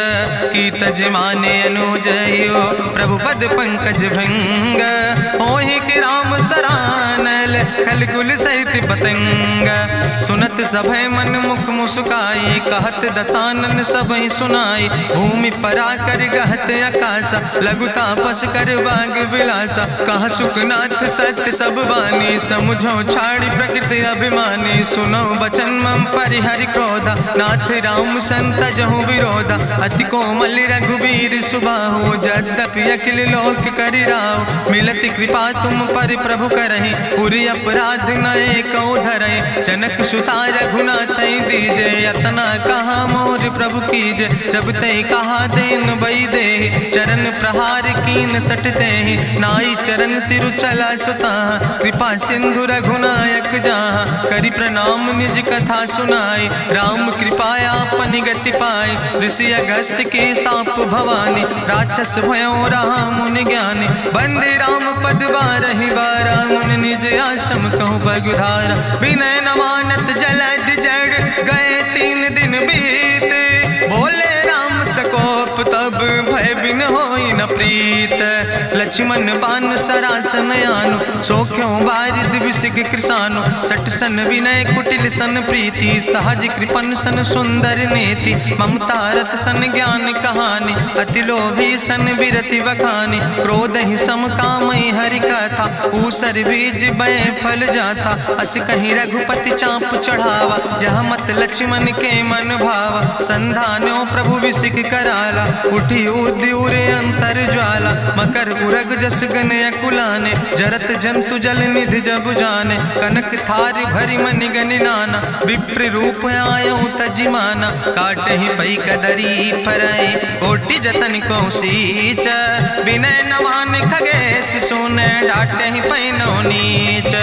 की तज माने अनुजयो प्रभु पद पंकज भंग। होहि के राम सरानल खल कुल सहित पतंग। सुनत सभय मन मुख मुस्काई कहत दसानन सबहि सुनाई। भूमि परा कर गहत आकाशा लघु तापस कर बाग विलासा। कहा सुखनाथ सत्य सब बानी समुझो छाड़ी प्रकृति अभिमानी। सुनो बचन मम परिहरि क्रोधा नाथ राम संत जहु विरोधा। अति कोमल रघुबीर सुबाहु यद्यपि अखिल लोक करि राव। मिलति कृपा तुम पर प्रभु करहि पुरि अपराध नए कौ धरहि। जनक सुता रघुनाथ दीजे यतना कहा मोर प्रभु कीजे। जब ते कहा देन बई दे चरण प्रहार कीन सटते ही। नाई चरण सिरु चला सुता कृपा सिंधु रघुनायक जहाँ। करि प्रणाम निज कथा सुनाई राम कृपाया अपनी गति पाई। ऋषि अगस्त के साप भवानी राक्षस भयो रहा मुनि ज्ञानी। बंदे राम पद बारहि बारा मुनि निज आश्रम कहु पगुधारा। विनय न मानत जलद जड़ गए 3 दिन बीते। बोले राम सकोप तब भय बिन होई न प्रीत। लक्ष्मण बान सरासन आनु सोख्यो बारिद विसिक कृसानु। सट सन विनय कुटिल सन प्रीति सहज कृपन सन सुंदर नेति। ममता रत सन ज्ञान कहानी अति लोभी सन विरति बखानी। क्रोध ही सम कामई हरि कथा ऊसर बीज बय फल जाता। अस कहीं रघुपति चाप चढ़ावा यह मत लक्ष्मण के मन भावा। संधान्यो प्रभु विसिक कराला उठी उद्यूरे अंतर ज्वाला। मकर उरग जस गन अकुलाने जरत जंतु जल निधि जब जाने। कनक थारी भरी मनि गनि नाना विप्र रूप आयो तजिमाना। काटे ही पई कदरी फरई कोटि जतन को सींच। विनय नवान खगेश सुने डाटे ही पैनो नीच।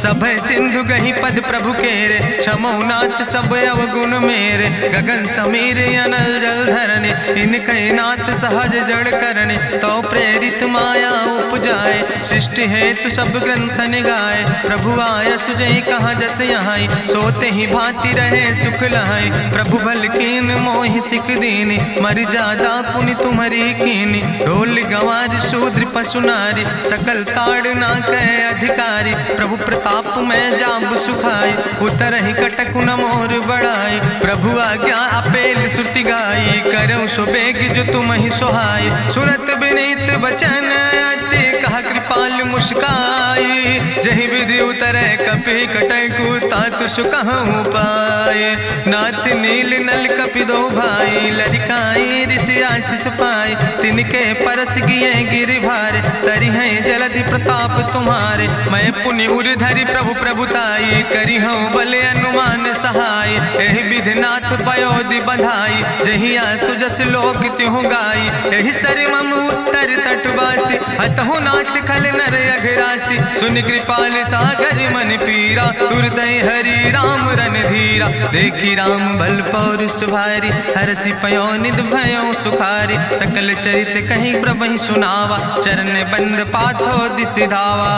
सब सिंधु गही पद प्रभु केरे क्षमो नाथ सब अवगुण मेरे। गगन समीर अनल जल धरने इनके नाथ सहज जड़ करने। तो प्रेरित माया उपजाए सृष्टि हेतु सब ग्रंथ निगाए। प्रभु आय सुजई कहाँ जस यहाँ सोते ही भांति रहे सुख लहाई। प्रभु भल कीन मोहि सिख दीनी मर जादा पुनि तुम्हारी कीनी। ढोल गंवार शूद्र पशु नारी सकल ताड़ ना कहे अधिकारी। प्रभु प्रताप में जाब सुखाई उतर ही कटक न मोर बढ़ाई। प्रभु आज्ञा अपेल श्रुति गाई करऊँ सुबेग जो तुम ही सोहाई। सुनत विनीत बचन अति कहा कृपाल मुस्काई। जही विधि उतरे कपि कटकु तात सुकहु पाए। नाथ नील नल कपि दो भाई लड़काई ऋषि आशीष पाए। तिनके परस गिए गिरि भारे तरि है जलधि प्रताप तुम्हारे। मैं पुनि उर धरि प्रभु प्रभुताई करी हूँ बल अनुमान सहाय। एहि विधि नाथ पयोधि बधाई जहिया सुजस लोक त्यों गाई। एहि सर मम उत्तर तटवासी हतहु नाथ खल नर अघरासी। सुन कृपाल सागर मन पीरा तुरत हरि राम रन धीरा। देखी राम बल पौरुष भारी हरसि पयो निध भयो सुखारी। सकल चरित कहीं प्रभु सुनावा चरण बंद पाथो दिसि धावा।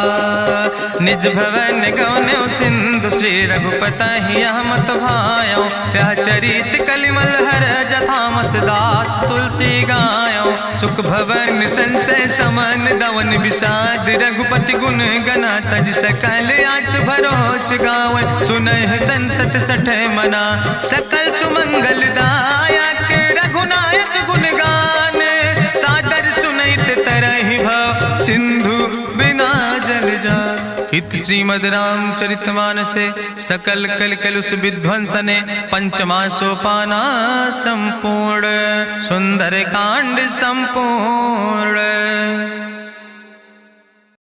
निज भवन गौन्यो सिंधु श्री रघुपति यह मत भायो। यह चरित कलिमल हर जथामस दास तुलसी गायो। सुख भवन संशय समन दवन विषाद रघुपति गुण गना तज सकल आस भरोस गावे। सुनहि संतत सठ मना सकल सुमंगल दायक। रघुनायक गुण गान सादर सुनैत तरहि भव सिंधु बिना जल जा। इत श्रीमद् रामचरितमानसे सकल कल कलुष विध्वंसने पंचमा सोपाना संपूर्ण। सुंदर कांड संपूर्ण।